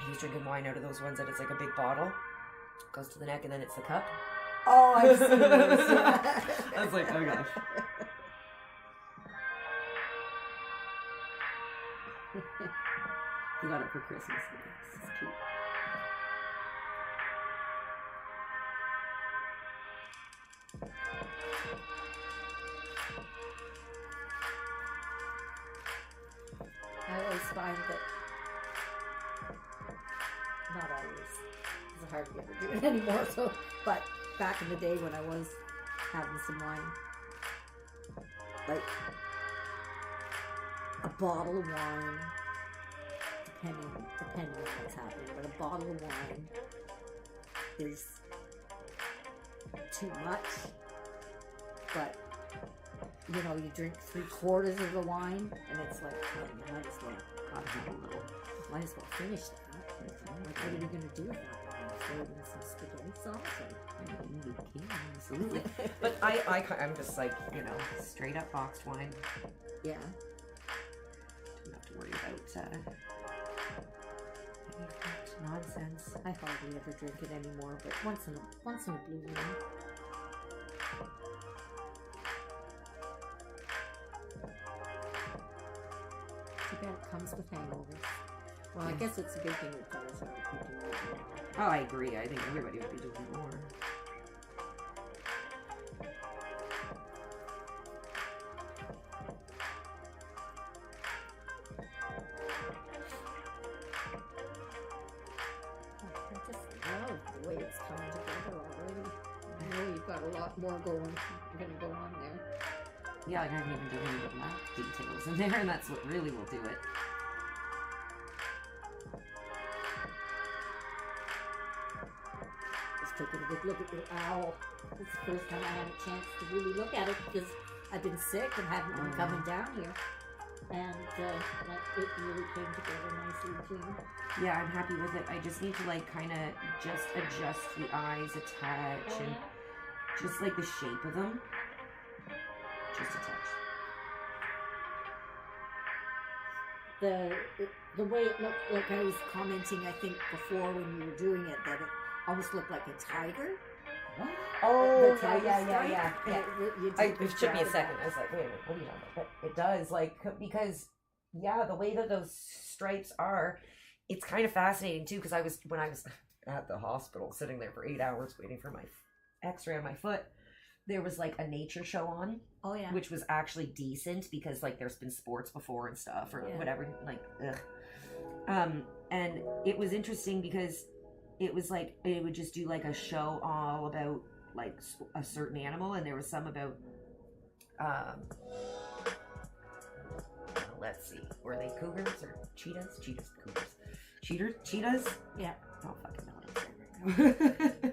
[SPEAKER 1] he was drinking wine out of those ones that it's like a big bottle, goes to the neck, and then it's the cup.
[SPEAKER 2] Oh, I've seen those. Yeah.
[SPEAKER 1] I was like, oh gosh. He got it for Christmas. This is cute.
[SPEAKER 2] I always find that, not always, it's hardly ever do it anymore, so, but back in the day when I was having some wine, like a bottle of wine, depending on what's happening, but a bottle of wine is too much, but you know, you drink 3/4 of the wine, and it's like, well, you might as well, gotta have a little, might as well finish that. You know? Like, what are we gonna do with that wine? Throw it in some spaghetti sauce? Or,
[SPEAKER 1] Absolutely. But I'm just like, you know, straight up boxed wine.
[SPEAKER 2] yeah.
[SPEAKER 1] Don't have to worry about any nonsense.
[SPEAKER 2] I hardly ever drink it anymore, but once in a blue moon. Too bad it comes with hangovers. Well, I guess it's a good thing it does. So people will-
[SPEAKER 1] Oh, I agree. I think everybody would be doing more.
[SPEAKER 2] I just love the way it's coming together already. I know you've got a lot more going on there.
[SPEAKER 1] Yeah, like I haven't even done any of the black details in there, and that's what really will do it.
[SPEAKER 2] Just taking a good look at your owl. It's the first time I had a chance to really look at it because I've been sick and haven't been coming down here. And it really came together nicely too.
[SPEAKER 1] Yeah, I'm happy with it. I just need to like kind of just adjust the eyes a touch and just like the shape of them. Just a touch.
[SPEAKER 2] The way it looked, like I was commenting, I think before when you were doing it, that it almost looked like a tiger.
[SPEAKER 1] Oh,
[SPEAKER 2] The tiger stripe.
[SPEAKER 1] It took me a second. I was like, wait a minute, what are you talking about? But it does, like, because, yeah, the way that those stripes are, it's kind of fascinating, too, because when I was at the hospital, sitting there for 8 hours waiting for my x-ray on my foot, there was, like, a nature show on,
[SPEAKER 2] Oh yeah.
[SPEAKER 1] which was actually decent, because, like, there's been sports before and stuff, or
[SPEAKER 2] Yeah.
[SPEAKER 1] whatever, like, ugh. And it was interesting, because it was, like, it would just do, like, a show all about, like, a certain animal, and there was some about let's see, were they cougars or cheetahs? Cheetahs?
[SPEAKER 2] Yeah.
[SPEAKER 1] I don't fucking know.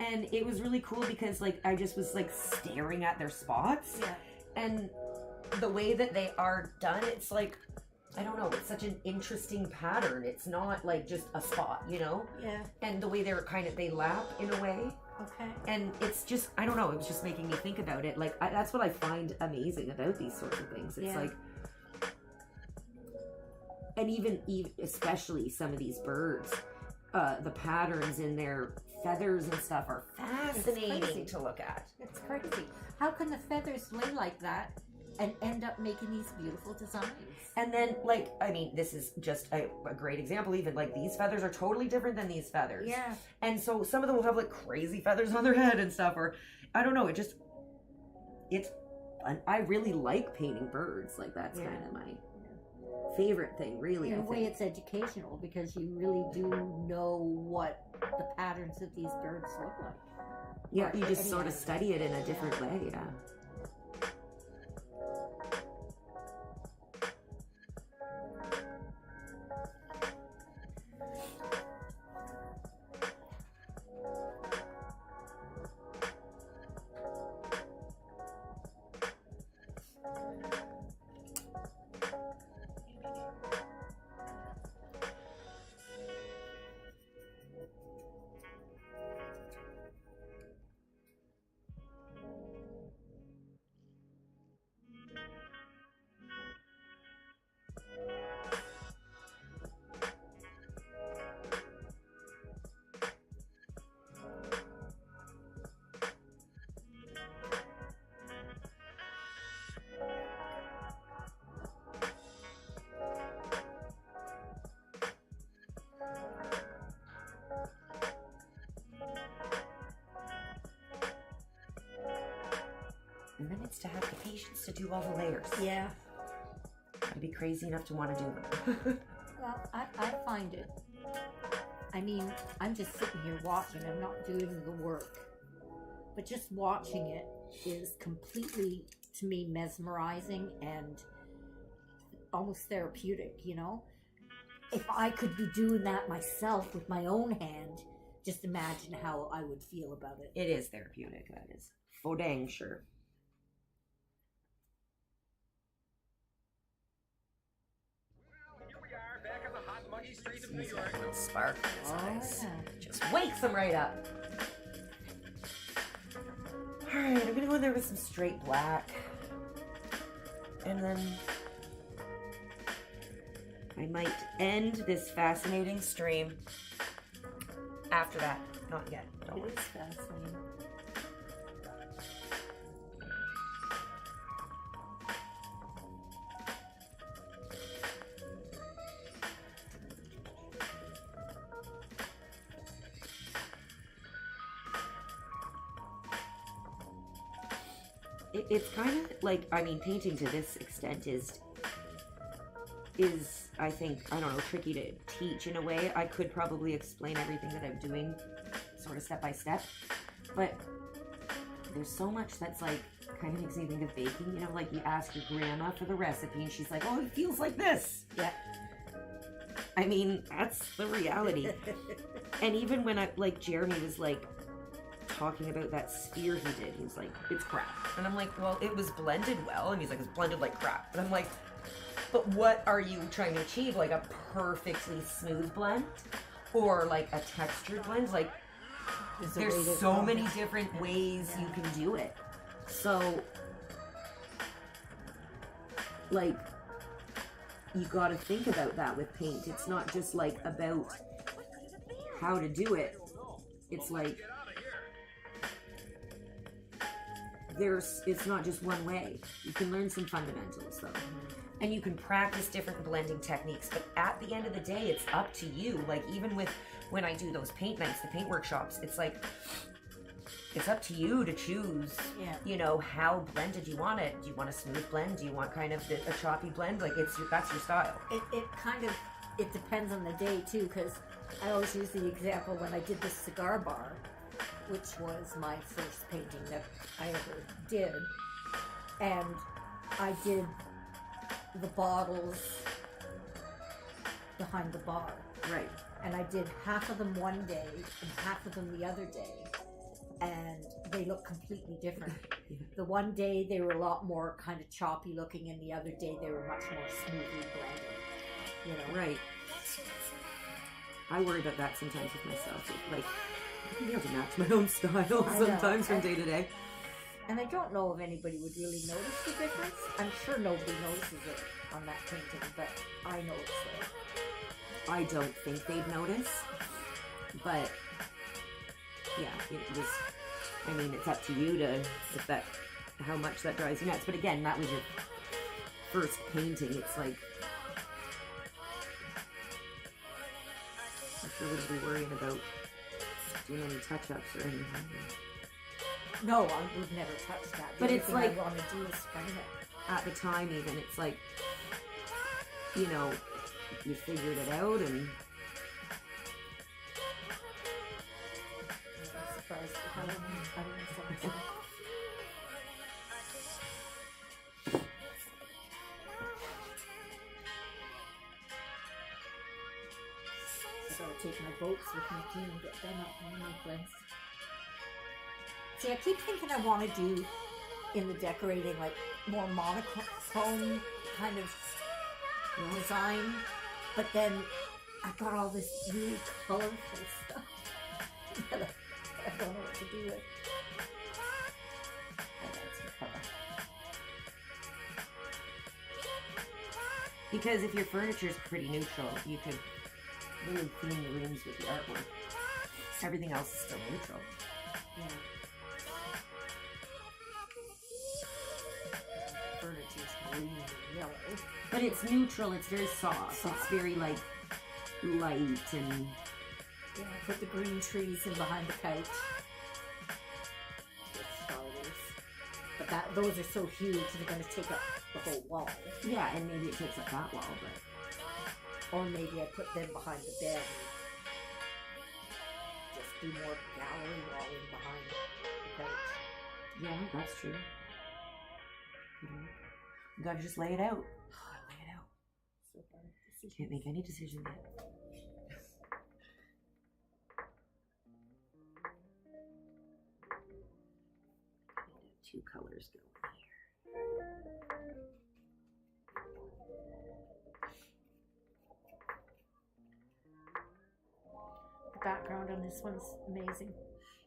[SPEAKER 1] And it was really cool because like I just was like staring at their spots,
[SPEAKER 2] Yeah.
[SPEAKER 1] and the way that they are done, it's like, I don't know, it's such an interesting pattern. It's not like just a spot, you know?
[SPEAKER 2] Yeah.
[SPEAKER 1] And the way they're they lap in a way.
[SPEAKER 2] Okay.
[SPEAKER 1] And it's just, I don't know, it was just making me think about it. Like, that's what I find amazing about these sorts of things. It's
[SPEAKER 2] Yeah.
[SPEAKER 1] like, and even especially some of these birds, the patterns in their feathers and stuff are fascinating
[SPEAKER 2] crazy.
[SPEAKER 1] to look at.
[SPEAKER 2] It's crazy. How can the feathers lay like that and end up making these beautiful designs?
[SPEAKER 1] And then, like, I mean, this is just a great example. Even, like, these feathers are totally different than these feathers.
[SPEAKER 2] Yeah.
[SPEAKER 1] And so some of them will have, like, crazy feathers on their head and stuff. Or, I don't know, it's fun. I really like painting birds. Like, that's
[SPEAKER 2] Yeah.
[SPEAKER 1] kind of my... favorite thing, really.
[SPEAKER 2] In
[SPEAKER 1] I
[SPEAKER 2] a way,
[SPEAKER 1] think.
[SPEAKER 2] it's educational because you really do know what the patterns of these birds look like.
[SPEAKER 1] Yeah,
[SPEAKER 2] Or
[SPEAKER 1] you just
[SPEAKER 2] any
[SPEAKER 1] sort of
[SPEAKER 2] animal.
[SPEAKER 1] study it in a different way. Yeah. And then it's to have the patience to do all the layers.
[SPEAKER 2] Yeah.
[SPEAKER 1] Gotta be crazy enough to want to do them.
[SPEAKER 2] Well, I find it. I mean, I'm just sitting here watching. I'm not doing the work. But just watching it is completely, to me, mesmerizing and almost therapeutic, you know? If I could be doing that myself with my own hand, just imagine how I would feel about it.
[SPEAKER 1] It is therapeutic, that is. For dang sure.
[SPEAKER 4] Here we are, back on the hot, muggy streets of New
[SPEAKER 1] He's got
[SPEAKER 4] York.
[SPEAKER 1] a little spark in his eyes.
[SPEAKER 2] yeah.
[SPEAKER 1] Just wakes him right up. Alright, I'm gonna go in there with some straight black. And then I might end this fascinating stream after that. Not yet. Don't
[SPEAKER 2] It
[SPEAKER 1] worry.
[SPEAKER 2] is fascinating.
[SPEAKER 1] It's kind of like, I mean, painting to this extent is I think, I don't know, tricky to teach in a way. I could probably explain everything that I'm doing sort of step by step, but there's so much that's like kind of makes me think of baking, you know, like you ask your grandma for the recipe and she's like, oh, it feels like this.
[SPEAKER 2] Yeah.
[SPEAKER 1] I mean, that's the reality. And even when Jeremy was like talking about that sphere he did, he was like, it's crap. And I'm like, well, it was blended well. And he's like, it's blended like crap. And I'm like, but what are you trying to achieve? Like a perfectly smooth blend? Or like a textured blend? Like, there's so many different ways you can do it. So, like, you gotta think about that with paint. It's not just like about how to do it. It's like, it's not just one way. You can learn some fundamentals though. And you can practice different blending techniques, but at the end of the day, it's up to you. Like even with when I do those paint nights, the paint workshops, it's like, it's up to you to choose, you know, how blended you want it. Do you want a smooth blend? Do you want kind of a choppy blend? Like that's your style.
[SPEAKER 2] It depends on the day too, because I always use the example when I did this cigar bar, which was my first painting that I ever did, and I did the bottles behind the bar.
[SPEAKER 1] Right.
[SPEAKER 2] And I did half of them one day and half of them the other day, and they look completely different. The one day they were a lot more kind of choppy looking, and the other day they were much more smoothly blended. You know,
[SPEAKER 1] Right. I worry about that sometimes with myself. Like, I can be able to match my own style
[SPEAKER 2] I know.
[SPEAKER 1] sometimes from day to day.
[SPEAKER 2] And I don't know if anybody would really notice the difference. I'm sure nobody notices it on that painting, but I noticed it.
[SPEAKER 1] I don't think they'd notice, but yeah, it was. I mean, it's up to you to how much that drives you nuts. But again, that was your first painting. It's like I sure wouldn't be worrying about doing any touch-ups or anything.
[SPEAKER 2] No, I would never touch that. The
[SPEAKER 1] But
[SPEAKER 2] only
[SPEAKER 1] it's
[SPEAKER 2] thing
[SPEAKER 1] like-
[SPEAKER 2] I want to do is frame it.
[SPEAKER 1] At the time, even it's like you know, you figured it out and
[SPEAKER 2] I'm surprised at how many songs. I gotta take my boats with me too and get them up on my place. See, I keep thinking I want to do in the decorating like more monochrome kind of design, but then I've got all this really colorful stuff that I don't know what to do with. I got some color.
[SPEAKER 1] because if your furniture is pretty neutral, you could really theme the rooms with the artwork. Everything else is still neutral.
[SPEAKER 2] Yeah. Furniture's green and yellow.
[SPEAKER 1] But it's neutral, it's very soft. It's very like light and
[SPEAKER 2] Yeah, put the green trees in behind the couch. For starters. But those are so huge, they're going to take up the whole wall.
[SPEAKER 1] yeah, and maybe it takes up that wall, but
[SPEAKER 2] Or maybe I put them behind the bed and just do more gallery walling behind the couch.
[SPEAKER 1] yeah, that's true. You gotta just lay it out. Lay it out.
[SPEAKER 2] So hard. This is
[SPEAKER 1] Can't make any decision yet. Two colors going here.
[SPEAKER 2] the background on this one's amazing.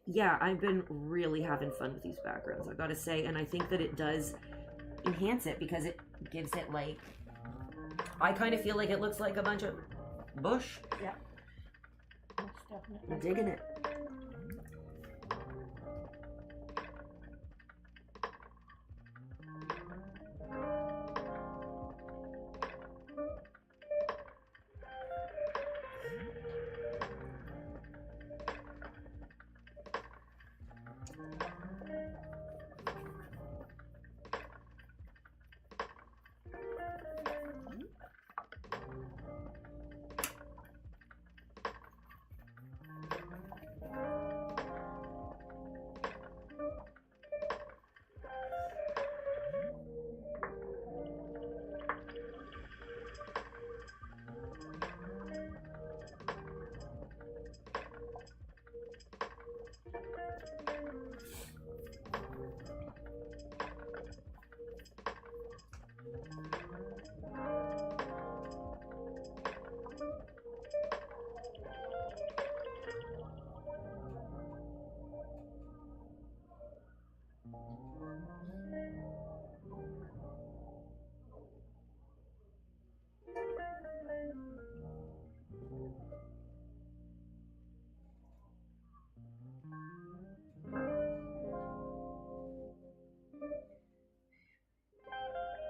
[SPEAKER 1] Yeah, I've been really having fun with these backgrounds, I've got to say, and I think that it does enhance it because it gives it like, I kind of feel like it looks like a bunch of bush.
[SPEAKER 2] Yeah. Most
[SPEAKER 1] I'm
[SPEAKER 2] definitely.
[SPEAKER 1] digging it.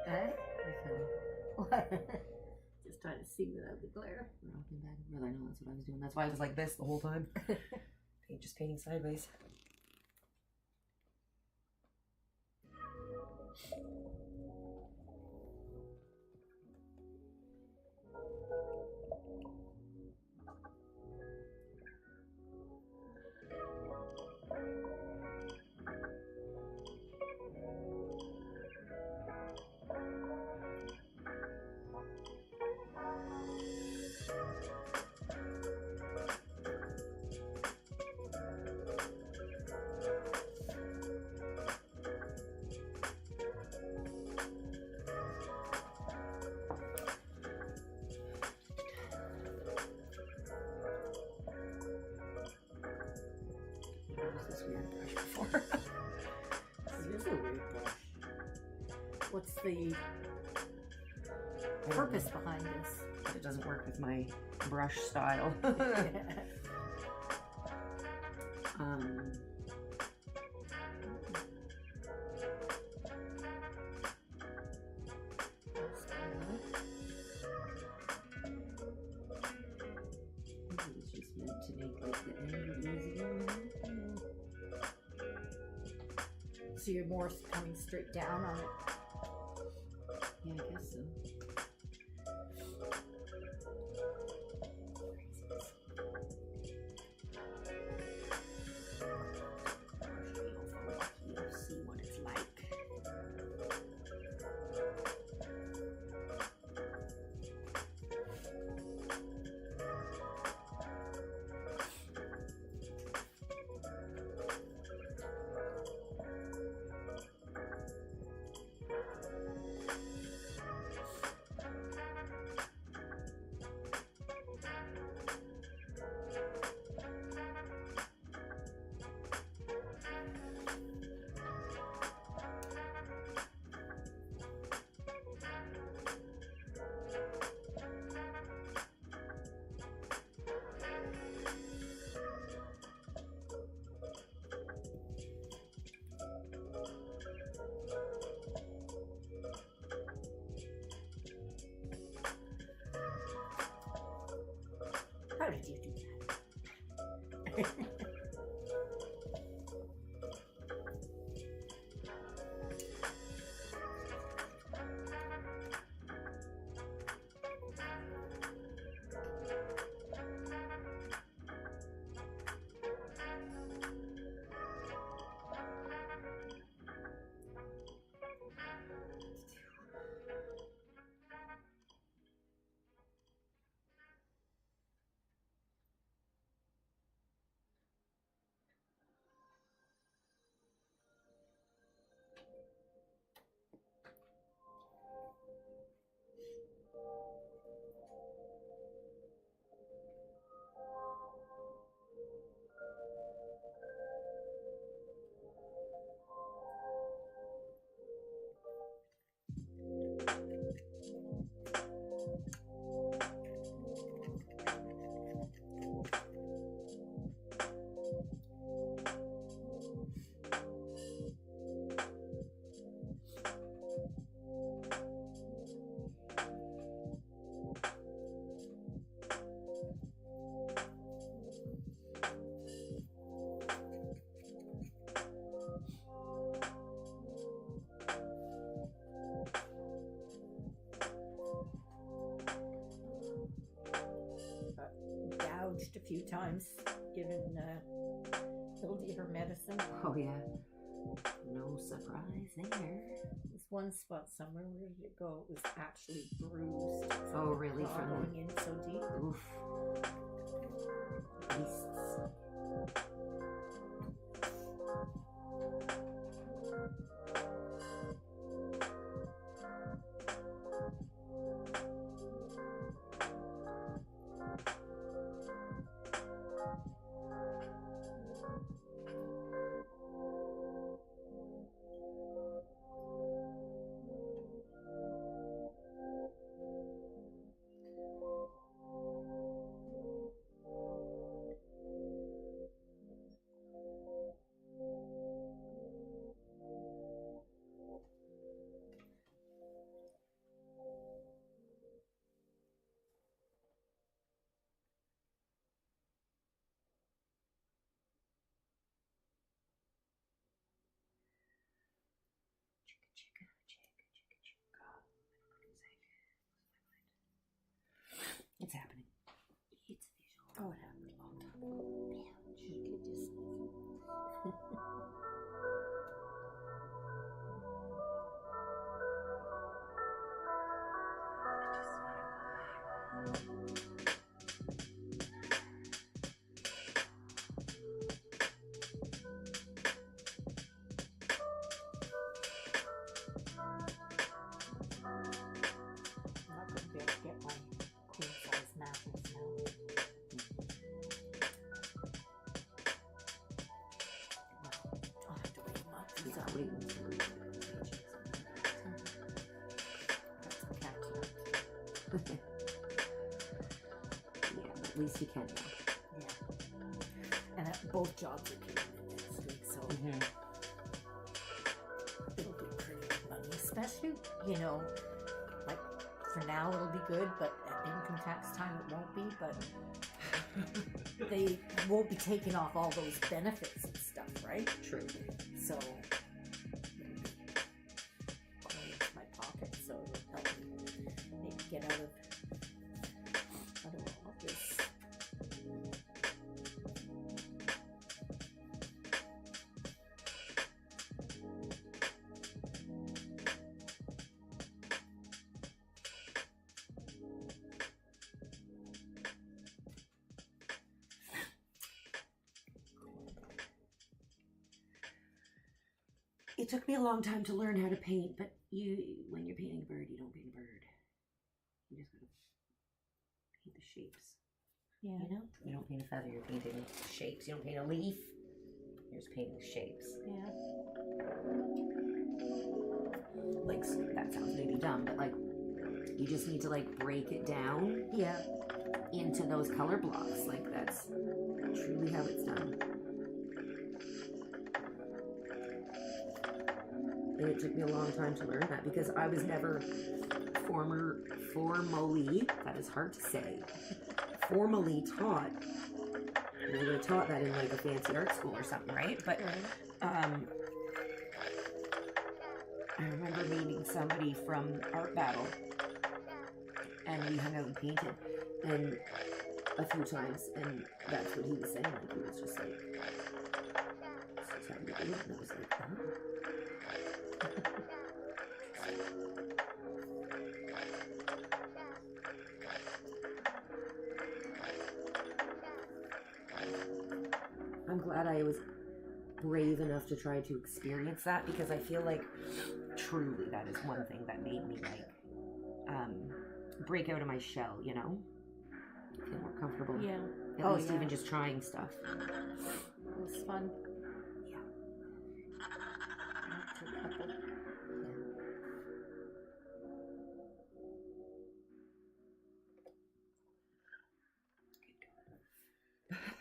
[SPEAKER 2] Huh? What? Just trying to see without the glare.
[SPEAKER 1] Rocking back and forth. I know that's what I was doing. That's why I was like this the whole time. Just painting sideways. I've used this weird brush before.
[SPEAKER 2] It is a weird brush. What's the purpose behind this?
[SPEAKER 1] But it doesn't work with my brush style. um, maybe it's just meant to make like the end easier.
[SPEAKER 2] So you're more coming straight down on it.
[SPEAKER 1] Yeah, I guess so.
[SPEAKER 2] Gouged a few times, given Hildy her medicine.
[SPEAKER 1] Oh yeah. No surprise there.
[SPEAKER 2] There's one spot somewhere, where did it go? It was actually bruised.
[SPEAKER 1] Oh really?
[SPEAKER 2] Claw
[SPEAKER 1] From
[SPEAKER 2] going in so deep.
[SPEAKER 1] oof. Beasts. It's happening. It's visual.
[SPEAKER 2] Oh, it happened a long time ago. It just... I'm not going to be able to get my queen size mattress now. I'll have to wait a month.
[SPEAKER 1] You gotta wait until we get
[SPEAKER 2] That's a catch up.
[SPEAKER 1] the pages. Yeah, but at least you can now.
[SPEAKER 2] Yeah. And both jobs are coming in next week, so it'll be pretty good money. Especially, you know, like for now it'll be good, but at income tax time it won't be. But they won't be taking off all those benefits and stuff, right?
[SPEAKER 1] True.
[SPEAKER 2] So going into my pocket, so it'll help me maybe get out of all of this.
[SPEAKER 1] It took me a long time to learn how to paint, but when you're painting a bird, you don't paint a bird. You just gotta paint the shapes.
[SPEAKER 2] Yeah.
[SPEAKER 1] You know? You don't paint a feather, you're painting shapes. You don't paint a leaf, you're just painting shapes.
[SPEAKER 2] Yeah.
[SPEAKER 1] Like, that sounds maybe dumb, but like, you just need to like break it down
[SPEAKER 2] Yeah.
[SPEAKER 1] into those color blocks. Like, that's truly how it's done. And it took me a long time to learn that because I was never formally, that is hard to say, formally taught they would have taught that in like a fancy art school or something, right? But I remember meeting somebody from Art Battle, and we hung out and painted, and a few times, and that's what he was saying. Like he was just like, "This is how you do it," and I was like, "Oh." I'm glad I was brave enough to try to experience that, because I feel like truly that is one thing that made me like break out of my shell, you know? Feel more comfortable.
[SPEAKER 2] Yeah.
[SPEAKER 1] At least even just trying stuff.
[SPEAKER 2] It was fun.
[SPEAKER 1] Yeah.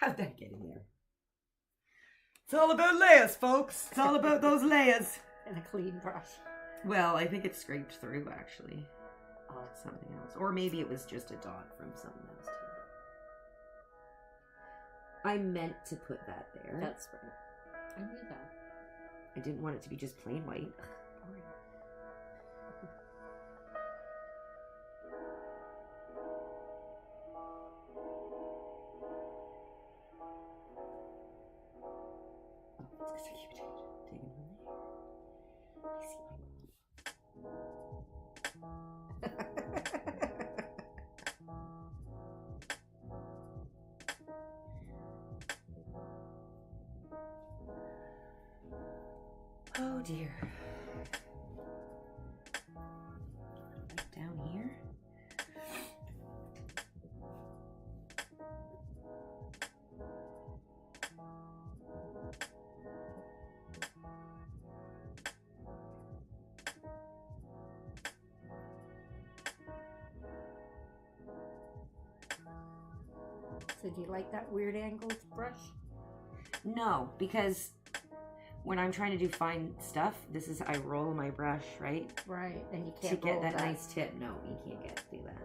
[SPEAKER 1] How'd that get in there? It's all about layers, folks. It's all about those layers.
[SPEAKER 2] And a clean brush.
[SPEAKER 1] Well, I think it scraped through, actually. Oh, something else. Or maybe it was just a dot from something else, too. I meant to put that there.
[SPEAKER 2] That's right. I knew that.
[SPEAKER 1] I didn't want it to be just plain white. Boring. Oh, it's because I keep taking from there. I see my Oh dear. Right down here.
[SPEAKER 2] So do you like that weird angled brush?
[SPEAKER 1] No, because when I'm trying to do fine stuff, this is I roll my brush, right?
[SPEAKER 2] Right, and you
[SPEAKER 1] To
[SPEAKER 2] can't
[SPEAKER 1] get
[SPEAKER 2] roll
[SPEAKER 1] that nice tip. No, you can't do that.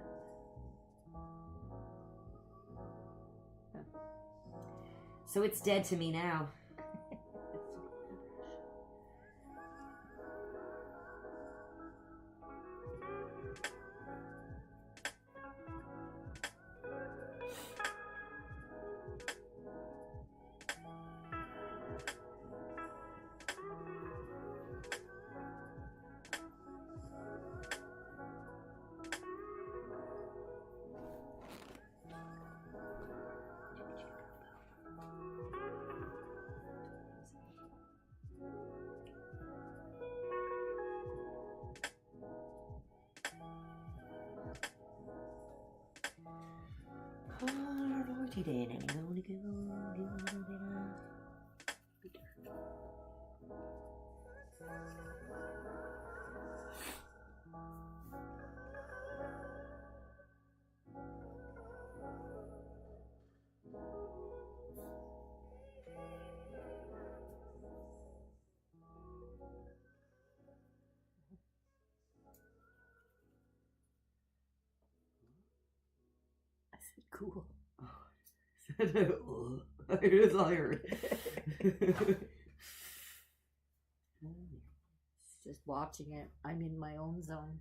[SPEAKER 1] So it's dead to me now. Alrighty then, I'm gonna go do a little bit of...
[SPEAKER 2] I said, cool.
[SPEAKER 1] It is iron.
[SPEAKER 2] Just watching it. I'm in my own zone.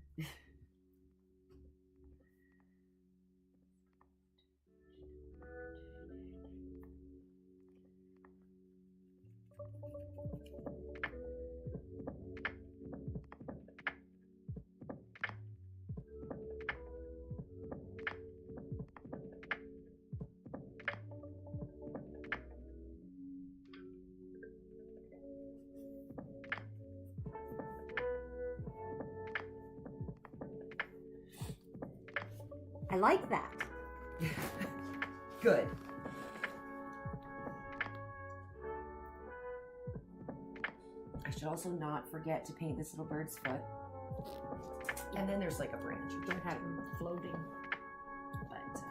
[SPEAKER 2] I like that.
[SPEAKER 1] Good. I should also not forget to paint this little bird's foot. And then there's like a branch.
[SPEAKER 2] You don't have them floating.
[SPEAKER 1] But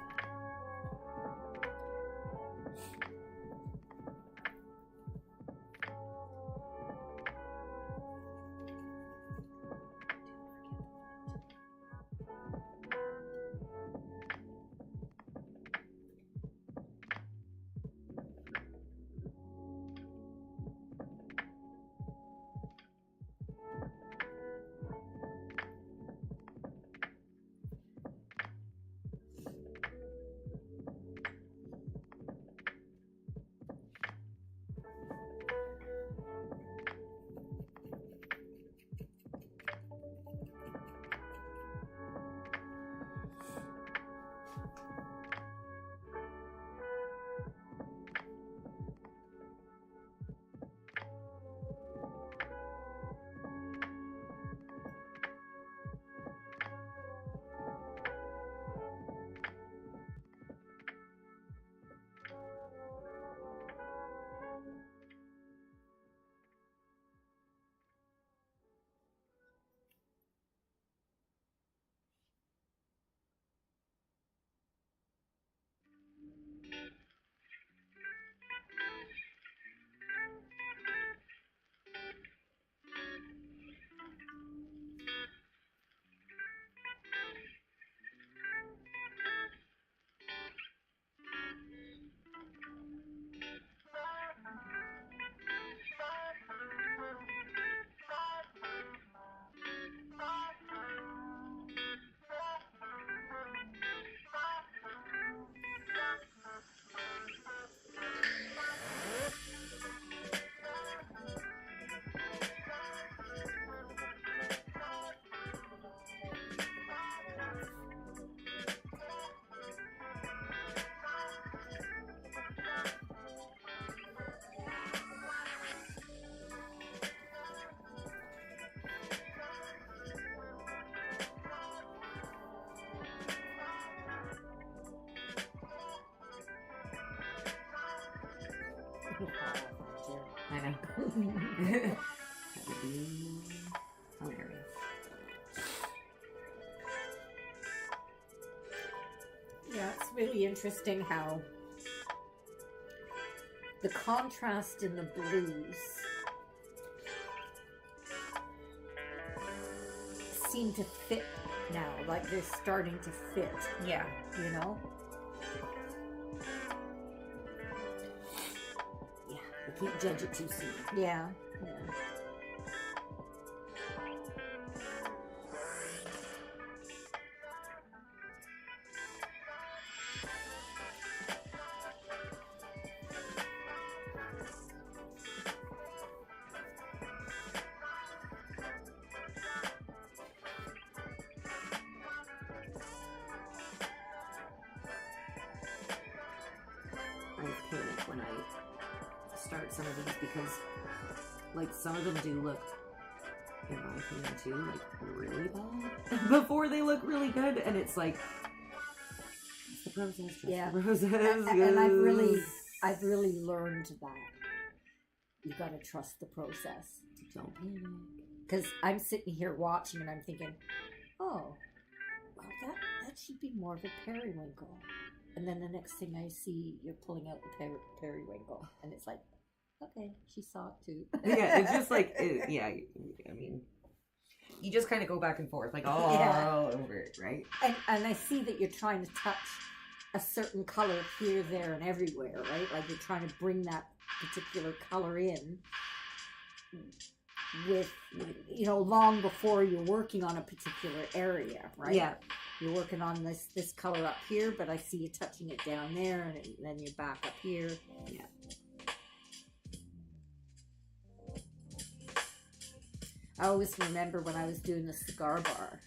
[SPEAKER 1] now. That would be hilarious.
[SPEAKER 2] Yeah, it's really interesting how the contrast in the blues seem to fit now. Like they're starting to fit,
[SPEAKER 1] Yeah.
[SPEAKER 2] you know?
[SPEAKER 1] Yeah. I can't judge it too soon.
[SPEAKER 2] Yeah. Yeah.
[SPEAKER 1] I panic when I start some of these because, like, some of them do look, in my opinion, too, like, really bad before they look really good, and it's like, it's the process, trust
[SPEAKER 2] Yeah.
[SPEAKER 1] the process.
[SPEAKER 2] And I've really learned that you gotta trust the process.
[SPEAKER 1] Don't panic.
[SPEAKER 2] Because I'm sitting here watching and I'm thinking, oh, well, that should be more of a periwinkle. And then the next thing I see, you're pulling out the periwinkle. And it's like, okay, she saw it too.
[SPEAKER 1] Yeah, it's just like, yeah, I mean, you just kind of go back and forth, like, all
[SPEAKER 2] Yeah.
[SPEAKER 1] over it, right?
[SPEAKER 2] And I see that you're trying to touch a certain color here, there, and everywhere, right? Like you're trying to bring that particular color in with, you know, long before you're working on a particular area, right?
[SPEAKER 1] Yeah.
[SPEAKER 2] You're working on this color up here, but I see you touching it down there, and then you're back up here.
[SPEAKER 1] Yeah.
[SPEAKER 2] I always remember when I was doing the cigar bar,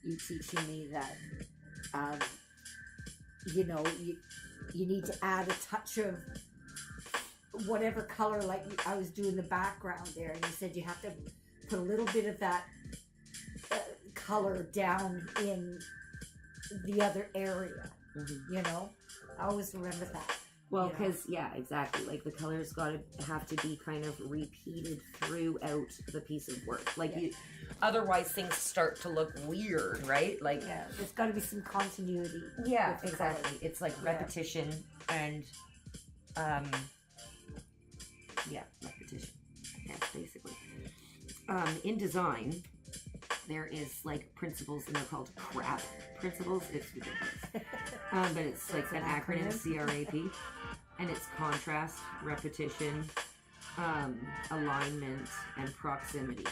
[SPEAKER 2] you teaching me that, you know, you need to add a touch of whatever color, like I was doing the background there, and you said you have to put a little bit of that color down in the other area, you know? I always remember that.
[SPEAKER 1] Well,
[SPEAKER 2] you know?
[SPEAKER 1] because, yeah, exactly. Like, the colors have to be kind of repeated throughout the piece of work. Like,
[SPEAKER 2] Yeah.
[SPEAKER 1] you, otherwise things start to look weird, right? Like,
[SPEAKER 2] Yeah, there's got to be some continuity.
[SPEAKER 1] yeah,
[SPEAKER 2] with the
[SPEAKER 1] exactly.
[SPEAKER 2] colors.
[SPEAKER 1] It's like
[SPEAKER 2] Yeah.
[SPEAKER 1] repetition and, repetition. Yeah, basically. In design, there is, like, principles, and they're called CRAP principles. It's ridiculous. But it's like an acronym, CRAP, and it's contrast, repetition, alignment, and proximity.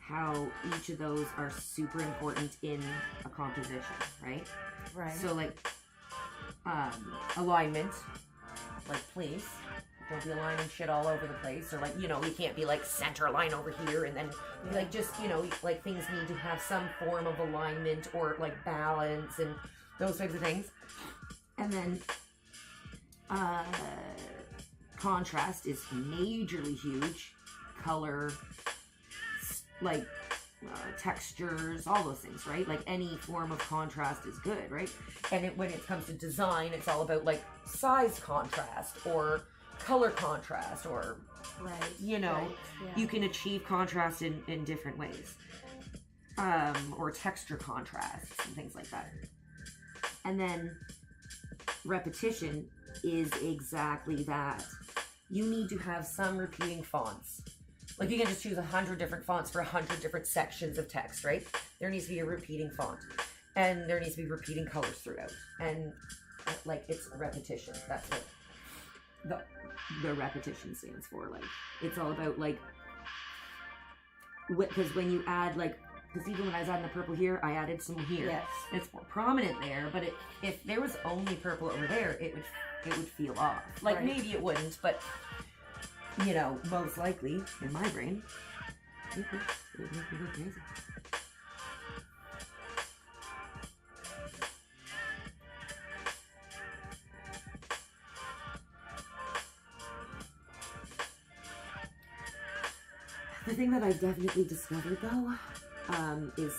[SPEAKER 1] How each of those are super important in a composition, right?
[SPEAKER 2] Right.
[SPEAKER 1] So, like, alignment, like, please don't be aligning shit all over the place, or, like, you know, you can't be like center line over here, and then like, just, you know, like, things need to have some form of alignment or like balance and those types of things. And then contrast is majorly huge. Color, like, textures, all those things, right? Like, any form of contrast is good, right? And when it comes to design, it's all about, like, size contrast or color contrast, or,
[SPEAKER 2] right.
[SPEAKER 1] you know,
[SPEAKER 2] Right, yeah.
[SPEAKER 1] you can achieve contrast in different ways, or texture contrasts and things like that. And then repetition is exactly that. You need to have some repeating fonts. Like, you can just choose 100 different fonts for 100 different sections of text, right? There needs to be a repeating font, and there needs to be repeating colors throughout, and like, it's repetition. That's what the repetition stands for. Like, it's all about, like, because when you add, like, because even when I was adding the purple here, I added some here.
[SPEAKER 2] Yes.
[SPEAKER 1] It's more prominent there, but if there was only purple over there, it would feel off. Like,
[SPEAKER 2] Right.
[SPEAKER 1] maybe it wouldn't, but, you know, most likely in my brain, it would make me go crazy. The thing that I've definitely discovered, though, is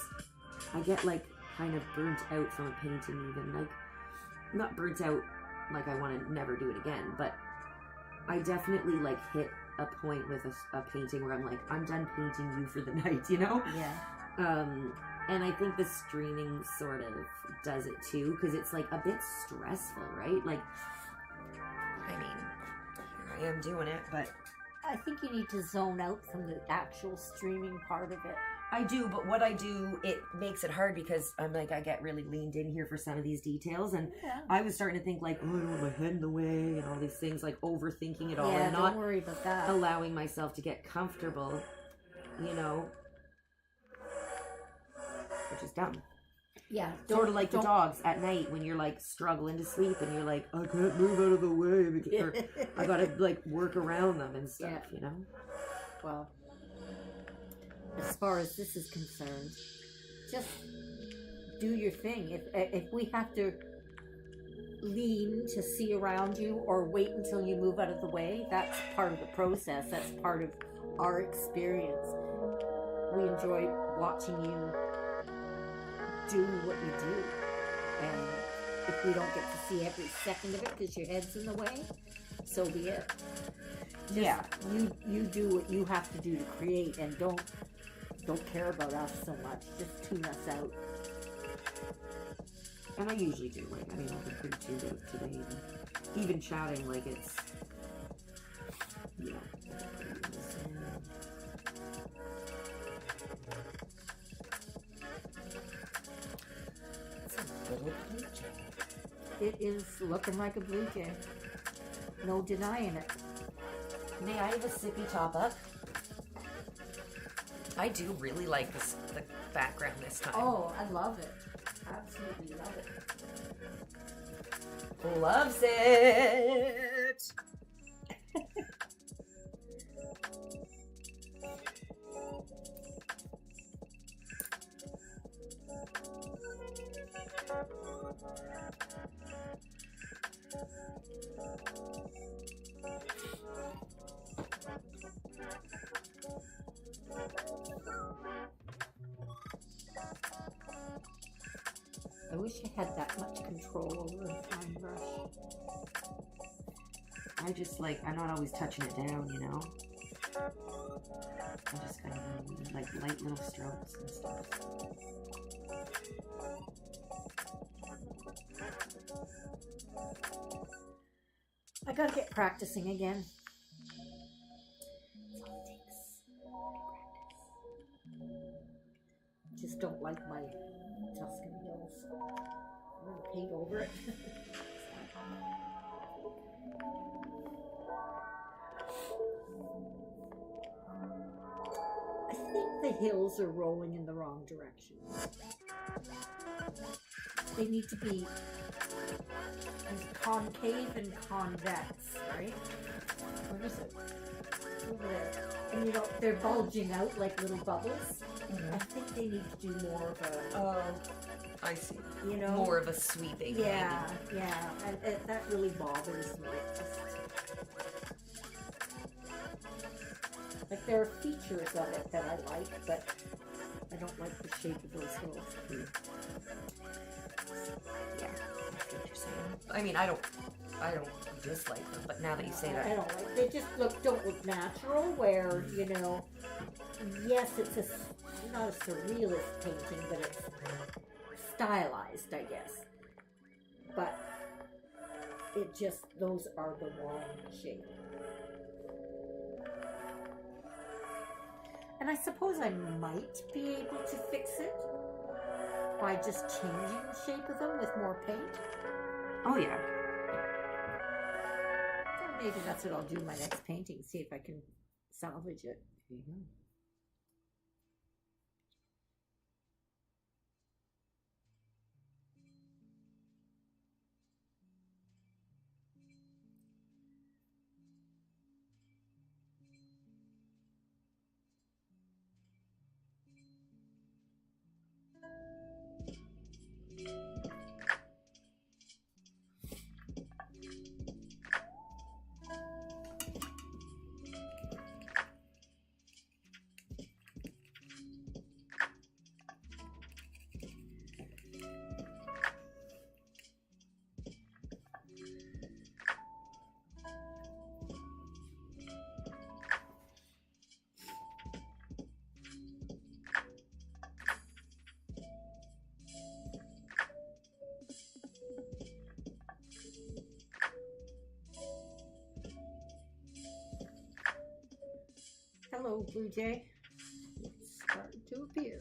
[SPEAKER 1] I get, like, kind of burnt out from a painting, even. Like, not burnt out like I want to never do it again, but I definitely, like, hit a point with a painting where I'm like, I'm done painting you for the night, you know?
[SPEAKER 2] Yeah.
[SPEAKER 1] And I think the streaming sort of does it too, because it's like a bit stressful, right? Like,
[SPEAKER 3] I mean, here I am doing it, but
[SPEAKER 2] I think you need to zone out from the actual streaming part of it.
[SPEAKER 1] I do, but what I do, it makes it hard because I'm like, I get really leaned in here for some of these details, and
[SPEAKER 2] Yeah.
[SPEAKER 1] I was starting to think like, oh, I don't want my head in the way, and all these things, like overthinking it all,
[SPEAKER 2] Yeah,
[SPEAKER 1] and
[SPEAKER 2] don't
[SPEAKER 1] not
[SPEAKER 2] worry about that.
[SPEAKER 1] allowing myself to get comfortable, you know, which is dumb.
[SPEAKER 2] Yeah.
[SPEAKER 1] Sort of like the
[SPEAKER 2] don't-
[SPEAKER 1] dogs at night when you're like struggling to sleep, and you're like, I can't move out of the way, because, or I gotta like work around them and stuff,
[SPEAKER 2] Yeah.
[SPEAKER 1] you know.
[SPEAKER 2] Well, as far as this is concerned, just do your thing. If we have to lean to see around you or wait until you move out of the way, that's part of the process. That's part of our experience. We enjoy watching you do what you do. And if we don't get to see every second of it because your head's in the way, so be it. Just,
[SPEAKER 1] Yeah.
[SPEAKER 2] You do what you have to do to create, and don't care about us so much. Just tune us out.
[SPEAKER 1] And I usually do. Like, I mean, I've been pretty tuned out today. And even chatting, like, it's, you know. It's a little blue jay.
[SPEAKER 2] It is looking like a blue jay. No denying it.
[SPEAKER 1] May I have a sippy top up?
[SPEAKER 3] I do really like the background this time.
[SPEAKER 2] Oh, I love it. Absolutely love it.
[SPEAKER 3] Loves it.
[SPEAKER 2] I wish I had that much control over a fine brush.
[SPEAKER 1] I just like, I'm not always touching it down, you know? I just kind of like light little strokes and stuff.
[SPEAKER 2] I gotta get practicing again. Just don't like my Tuscan Hills. I'm gonna paint over it. I think the hills are rolling in the wrong direction. They need to be concave and convex, right? Where is it? Over there. And you know, they're bulging out like little bubbles. I think they need to do more of a,
[SPEAKER 3] Oh, I see.
[SPEAKER 2] you know,
[SPEAKER 3] More of a sweeping.
[SPEAKER 2] yeah, yeah, and that really bothers me. It just, like, there are features of it that I like, but I don't like the shape of those hills.
[SPEAKER 3] Yeah, I see what you're saying. I mean, I don't dislike them, but now that you say
[SPEAKER 2] I
[SPEAKER 3] that,
[SPEAKER 2] don't like. They just don't look natural. Where, you know, yes, it's not a surrealist painting, but it's stylized, I guess. But it just, those are the wrong shape. And I suppose I might be able to fix it by just changing the shape of them with more paint.
[SPEAKER 1] Oh yeah.
[SPEAKER 2] So maybe that's what I'll do in my next painting, see if I can salvage it.
[SPEAKER 1] There you go.
[SPEAKER 2] go, Blue Jay. It's starting to appear.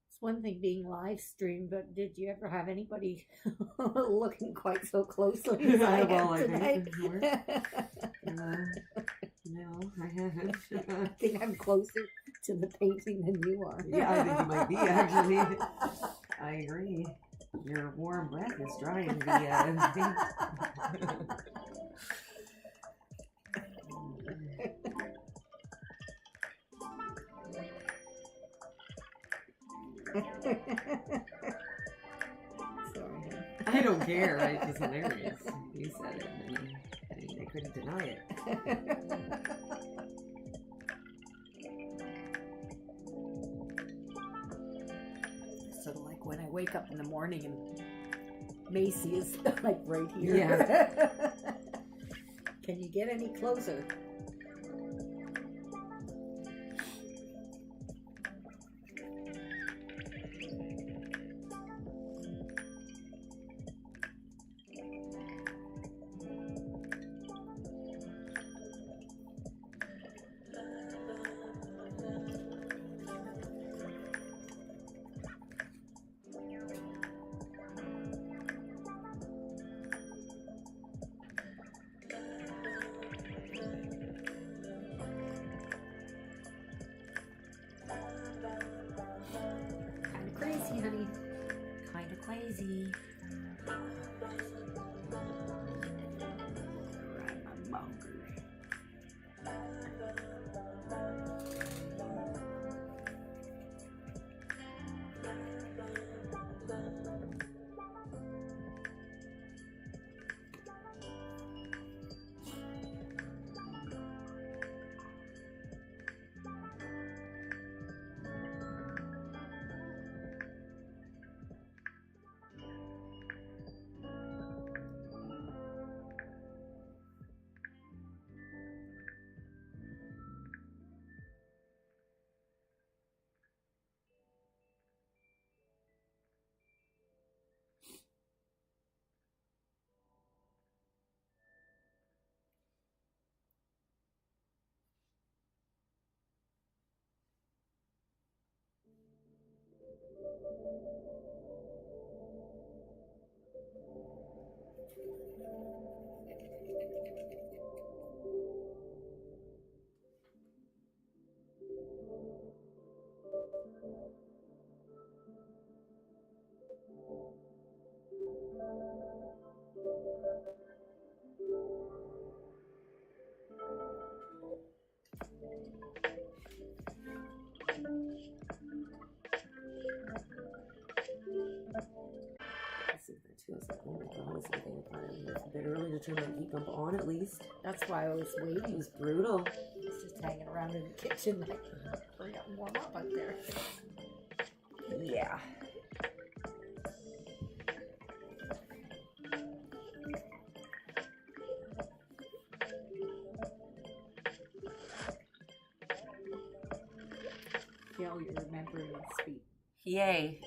[SPEAKER 2] It's one thing being live streamed, but did you ever have anybody looking quite so closely as I
[SPEAKER 1] Well,
[SPEAKER 2] am
[SPEAKER 1] I
[SPEAKER 2] tonight?
[SPEAKER 1] think no, I haven't.
[SPEAKER 2] I think I'm closer to the painting than you are.
[SPEAKER 1] Yeah, I think you might be, actually. I agree. Your warm breath is drying the thing.
[SPEAKER 2] Sorry.
[SPEAKER 1] I don't care. It's just hilarious. You said it. I mean, they couldn't deny it.
[SPEAKER 2] Sort of like when I wake up in the morning and Macy is like right here.
[SPEAKER 1] Yeah.
[SPEAKER 2] Can you get any closer? Kind of crazy, honey.
[SPEAKER 1] Kind of crazy.
[SPEAKER 2] Right, I'm bonkers.
[SPEAKER 1] Feels like, oh my god, it's like it's a bit early to turn my heat pump on at least.
[SPEAKER 2] That's why I was
[SPEAKER 1] It
[SPEAKER 2] waiting.
[SPEAKER 1] was brutal.
[SPEAKER 2] I was just hanging around in the kitchen like, hurry up and warm up out there.
[SPEAKER 1] Yeah.
[SPEAKER 2] Gail, you're remembering the speech.
[SPEAKER 3] Yay.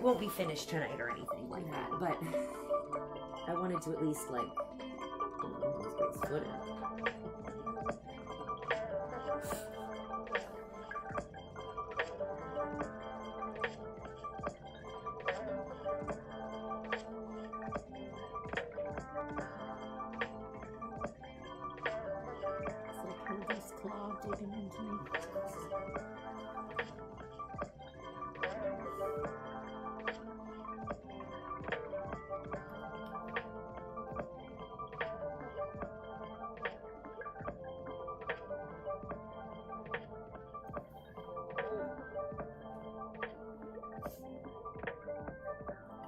[SPEAKER 1] won't be finished tonight or anything like that, but I wanted to at least like, let's get his foot in.
[SPEAKER 2] It's like Herbie's claw digging into me.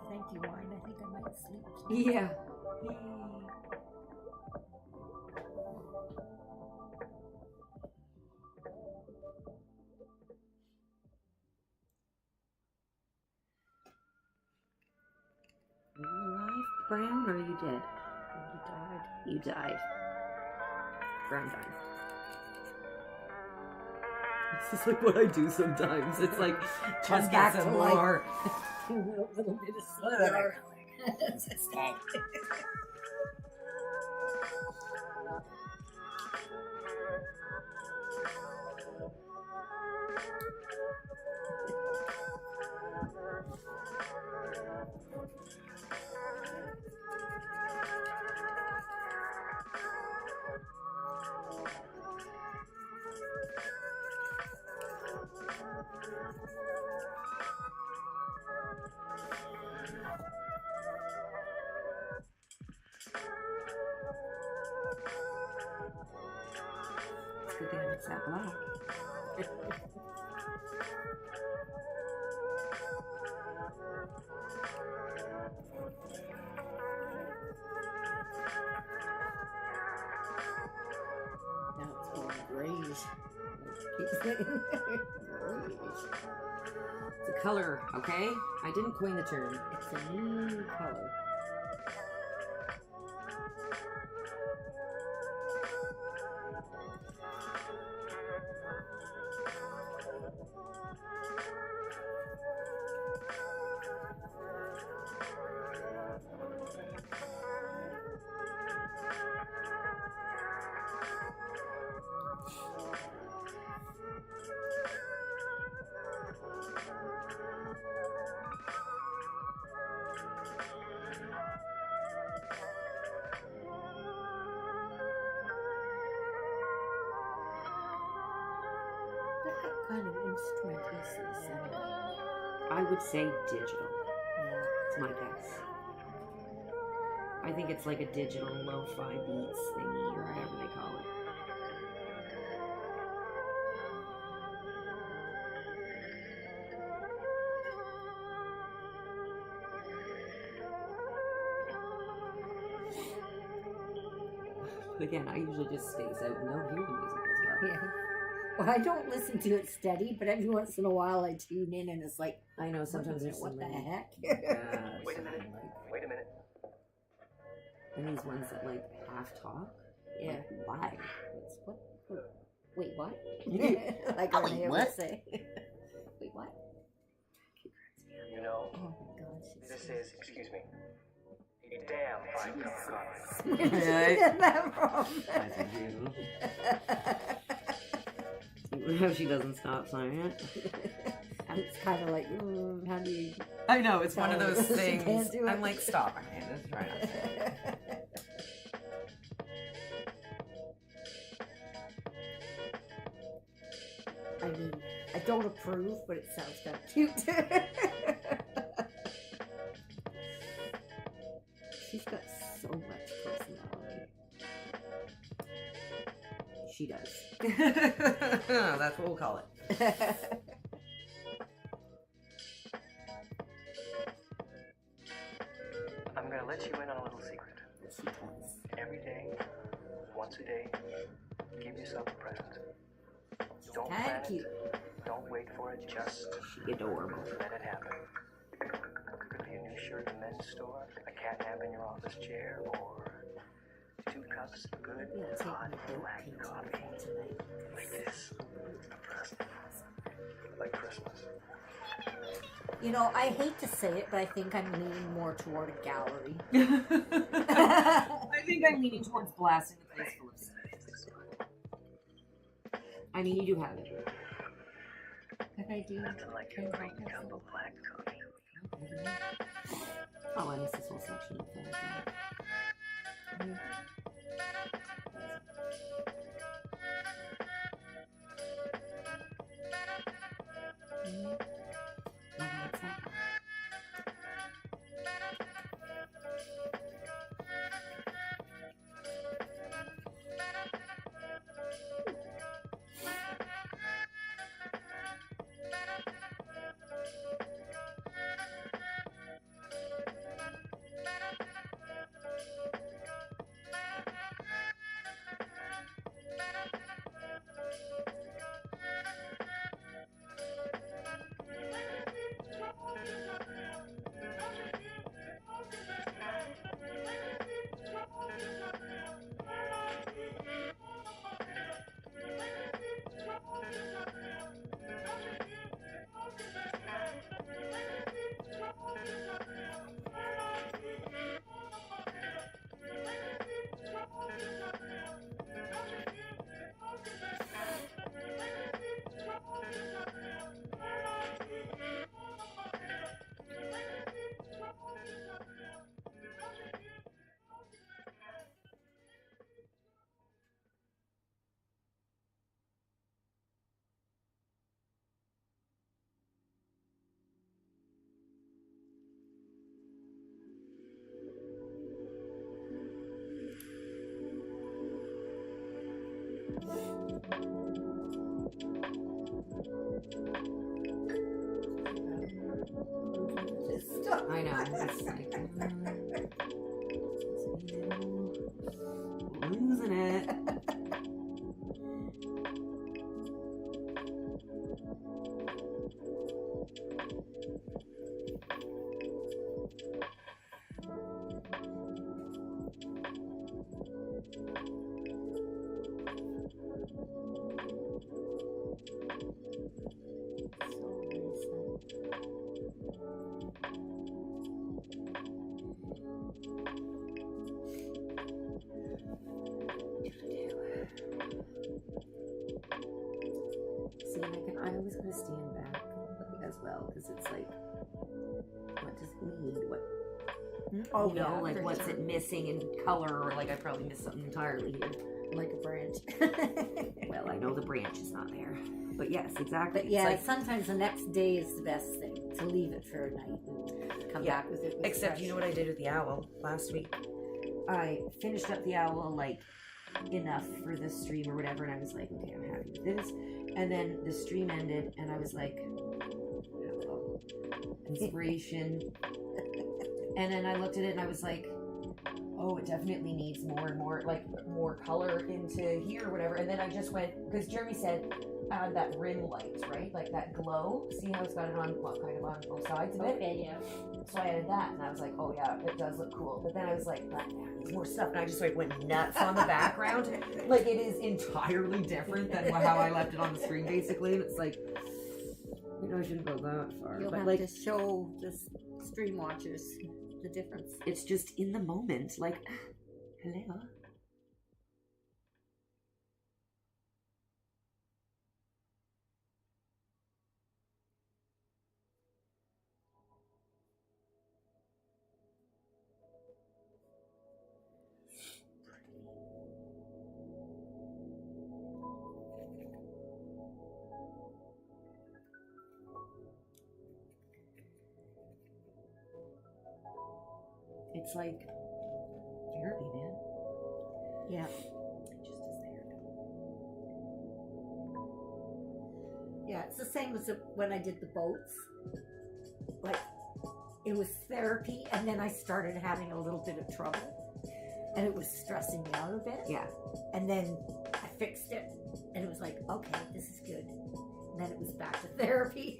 [SPEAKER 2] Thank you, Wine. I think I might sleep.
[SPEAKER 1] Yeah. Are you alive, Brown, or are you dead?
[SPEAKER 2] You died.
[SPEAKER 1] You died. Brown died. This is like what I do sometimes. It's like just
[SPEAKER 2] back
[SPEAKER 1] get some
[SPEAKER 2] to life.
[SPEAKER 1] more.
[SPEAKER 2] A little bit of CPR. It's dead.
[SPEAKER 1] It's a good thing I mixed that black.
[SPEAKER 2] Now it's going grayish. Keep saying grayish.
[SPEAKER 1] It's a color, okay? I didn't coin the term.
[SPEAKER 2] It's a new color. What kind of instrument is this anyway?
[SPEAKER 1] I would say digital.
[SPEAKER 2] Yeah.
[SPEAKER 1] It's my guess. I think it's like a digital lo-fi beats thingy or whatever they call it. But again, I usually just space out and don't hear the music as well.
[SPEAKER 2] Yeah. Well, I don't listen to it steady, but every once in a while I tune in and it's like,
[SPEAKER 1] I know sometimes there's
[SPEAKER 2] what
[SPEAKER 1] some
[SPEAKER 2] the
[SPEAKER 1] really-
[SPEAKER 2] heck?
[SPEAKER 4] Wait a minute. Wait a minute.
[SPEAKER 1] and these ones that like half talk.
[SPEAKER 2] Yeah.
[SPEAKER 1] Like, why?
[SPEAKER 2] It's what? Wait, what? like
[SPEAKER 1] Oh,
[SPEAKER 2] Renee
[SPEAKER 1] what?
[SPEAKER 2] would say. Wait, what?
[SPEAKER 4] You know,
[SPEAKER 2] Oh my God. she's
[SPEAKER 4] this
[SPEAKER 2] so-
[SPEAKER 4] is, excuse me, a damn fine cup of coffee.
[SPEAKER 2] Where did you get that from?
[SPEAKER 1] How she doesn't stop saying it.
[SPEAKER 2] And it's kind of like, how do you?
[SPEAKER 1] I know, it's one of
[SPEAKER 2] Sorry.
[SPEAKER 1] those
[SPEAKER 2] She
[SPEAKER 1] things.
[SPEAKER 2] can't do it.
[SPEAKER 1] I'm like, stop, Amanda. Try not to.
[SPEAKER 2] I mean, I don't approve, but it sounds kind of cute. She's got so much personality.
[SPEAKER 1] She does. That's what we'll call it.
[SPEAKER 4] I'm gonna let you in on a little secret.
[SPEAKER 2] She does.
[SPEAKER 4] Every day, once a day, give yourself a present. Don't
[SPEAKER 2] Kinda
[SPEAKER 4] plan
[SPEAKER 2] cute.
[SPEAKER 4] it. Don't wait for it. Just
[SPEAKER 1] She adorable.
[SPEAKER 4] let it happen. Could be a new shirt in the men's store, a cat nap in your office chair, or 2 cups of good,
[SPEAKER 2] Yeah, take
[SPEAKER 4] hot,
[SPEAKER 2] my boat
[SPEAKER 4] black
[SPEAKER 2] pins
[SPEAKER 4] coffee.
[SPEAKER 2] off tonight.
[SPEAKER 4] Like this. A present. like Christmas.
[SPEAKER 2] You know, I hate to say it, but I think I'm leaning more toward a gallery.
[SPEAKER 3] I think I'm leaning towards blasting the place full of stuff.
[SPEAKER 1] I mean, you do have it.
[SPEAKER 2] But I do.
[SPEAKER 4] Nothing like your great cup of black coffee.
[SPEAKER 1] Oh, I missed this whole section of that. I know. It's like losing it. See, I always gotta stand back as well because it's like, what does it need? What
[SPEAKER 2] Oh,
[SPEAKER 1] you know,
[SPEAKER 2] yeah,
[SPEAKER 1] like
[SPEAKER 2] for
[SPEAKER 1] what's
[SPEAKER 2] sure.
[SPEAKER 1] it missing in color, or like I probably missed something entirely here.
[SPEAKER 2] Like a branch.
[SPEAKER 1] Well, I know the branch is not there, but yes, exactly.
[SPEAKER 2] But yeah,
[SPEAKER 1] It's like,
[SPEAKER 2] sometimes the next day is the best thing to leave it for a night and come
[SPEAKER 1] Yeah,
[SPEAKER 2] back with it. With
[SPEAKER 1] except
[SPEAKER 2] fresh.
[SPEAKER 1] you know what I did with the owl last week? I finished up the owl like enough for the stream or whatever, and I was like, okay, I'm happy with this. And then the stream ended, and I was like, hello, inspiration. And then I looked at it, and I was like, oh, it definitely needs more and more, like more color into here or whatever. And then I just went, because Jeremy said, add that rim light, right? Like that glow. See how it's got it on, well, kind of on both sides of it?
[SPEAKER 2] Okay, yeah.
[SPEAKER 1] So I added that, and I was like, oh yeah, it does look cool. But then I was like, but there's more stuff, and I just like went nuts on the background. Like it is entirely different than how I left it on the screen, basically. And it's like, you know, I shouldn't go that far.
[SPEAKER 2] You'll
[SPEAKER 1] but
[SPEAKER 2] have
[SPEAKER 1] like,
[SPEAKER 2] to show the stream watchers the difference.
[SPEAKER 1] it's just in the moment. Like, hello. It's like therapy, man.
[SPEAKER 2] Yeah.
[SPEAKER 1] It just is therapy.
[SPEAKER 2] Yeah, it's the same as when I did the boats. Like, it was therapy, and then I started having a little bit of trouble, and it was stressing me out a bit.
[SPEAKER 1] Yeah.
[SPEAKER 2] And then I fixed it, and it was like, okay, this is good. And then it was back to therapy.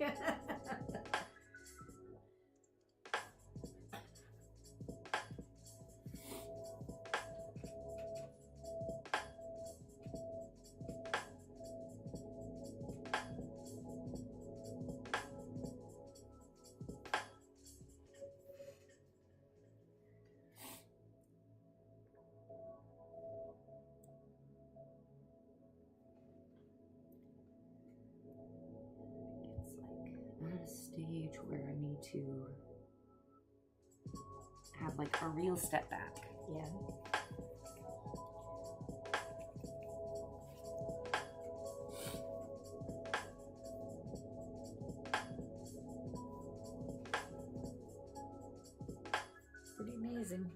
[SPEAKER 1] to where I need to have like a real step back.
[SPEAKER 2] Yeah. Pretty amazing.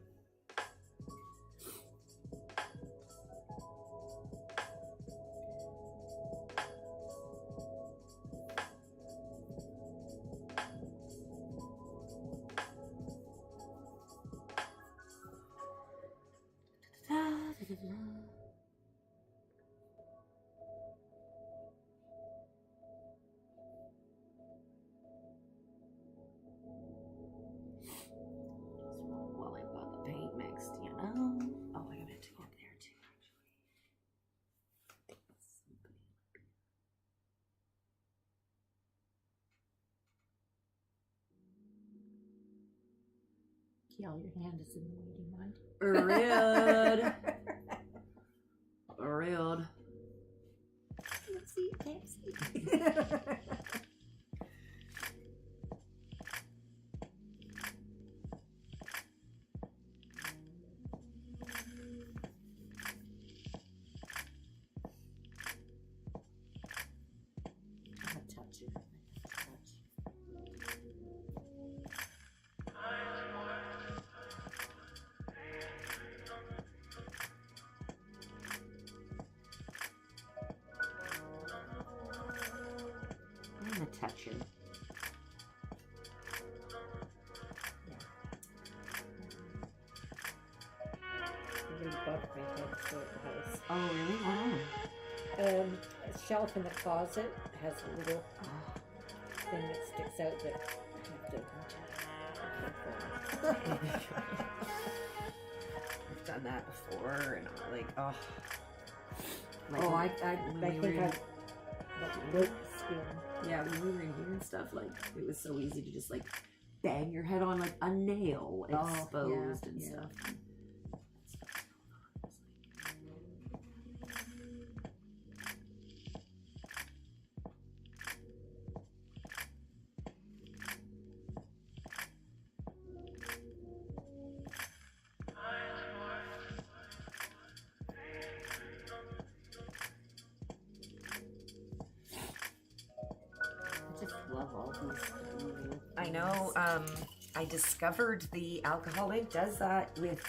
[SPEAKER 1] While I've got the paint mixed, you know. Oh, I meant to go up there too,
[SPEAKER 2] Kiel, your hand is in the waiting line.
[SPEAKER 1] Rude. Rude.
[SPEAKER 2] Can't see, can't see. I'll touch it. Touch.
[SPEAKER 1] I'm gonna touch it.
[SPEAKER 2] I really bugged my head for the house.
[SPEAKER 1] Oh, really? Wow.
[SPEAKER 2] A shelf in the closet has a little
[SPEAKER 1] Oh.
[SPEAKER 2] thing that sticks out that I have to.
[SPEAKER 1] I've done that before, and I'm like, oh. Like,
[SPEAKER 2] Oh, I
[SPEAKER 1] when we
[SPEAKER 2] think
[SPEAKER 1] were in-
[SPEAKER 2] I broke the skin.
[SPEAKER 1] Yeah, when we were in here and stuff, like, it was so easy to just, like, bang your head on, like, a nail
[SPEAKER 2] Oh,
[SPEAKER 1] exposed
[SPEAKER 2] yeah,
[SPEAKER 1] and
[SPEAKER 2] yeah.
[SPEAKER 1] stuff.
[SPEAKER 2] I just love all these little
[SPEAKER 3] I know. I discovered the alcohol ink does that with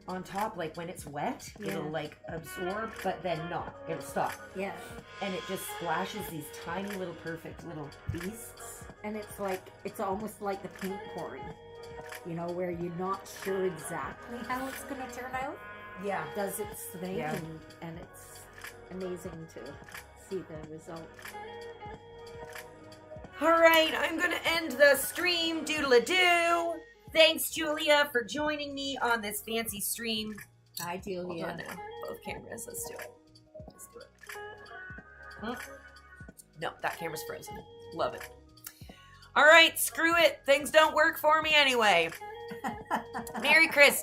[SPEAKER 3] on top, like when it's wet, it'll
[SPEAKER 2] Yeah.
[SPEAKER 3] like absorb, but then not. It'll stop,
[SPEAKER 2] Yeah,
[SPEAKER 3] and it just splashes these tiny little perfect little beasts.
[SPEAKER 2] and it's almost like the paint pouring, you know, where you're not sure exactly how it's going to turn out.
[SPEAKER 3] Yeah.
[SPEAKER 2] Does its thing,
[SPEAKER 3] Yeah.
[SPEAKER 2] and it's amazing to see the result.
[SPEAKER 3] All right, I'm gonna end the stream. Doodle-a-doo. Thanks, Julia, for joining me on this fancy stream.
[SPEAKER 2] Hi,
[SPEAKER 3] Hold on
[SPEAKER 2] Julia.
[SPEAKER 3] now. Both cameras. Let's do it. Let's do it. Huh? No, that camera's frozen. Love it. All right, screw it. Things don't work for me anyway. Merry Christmas.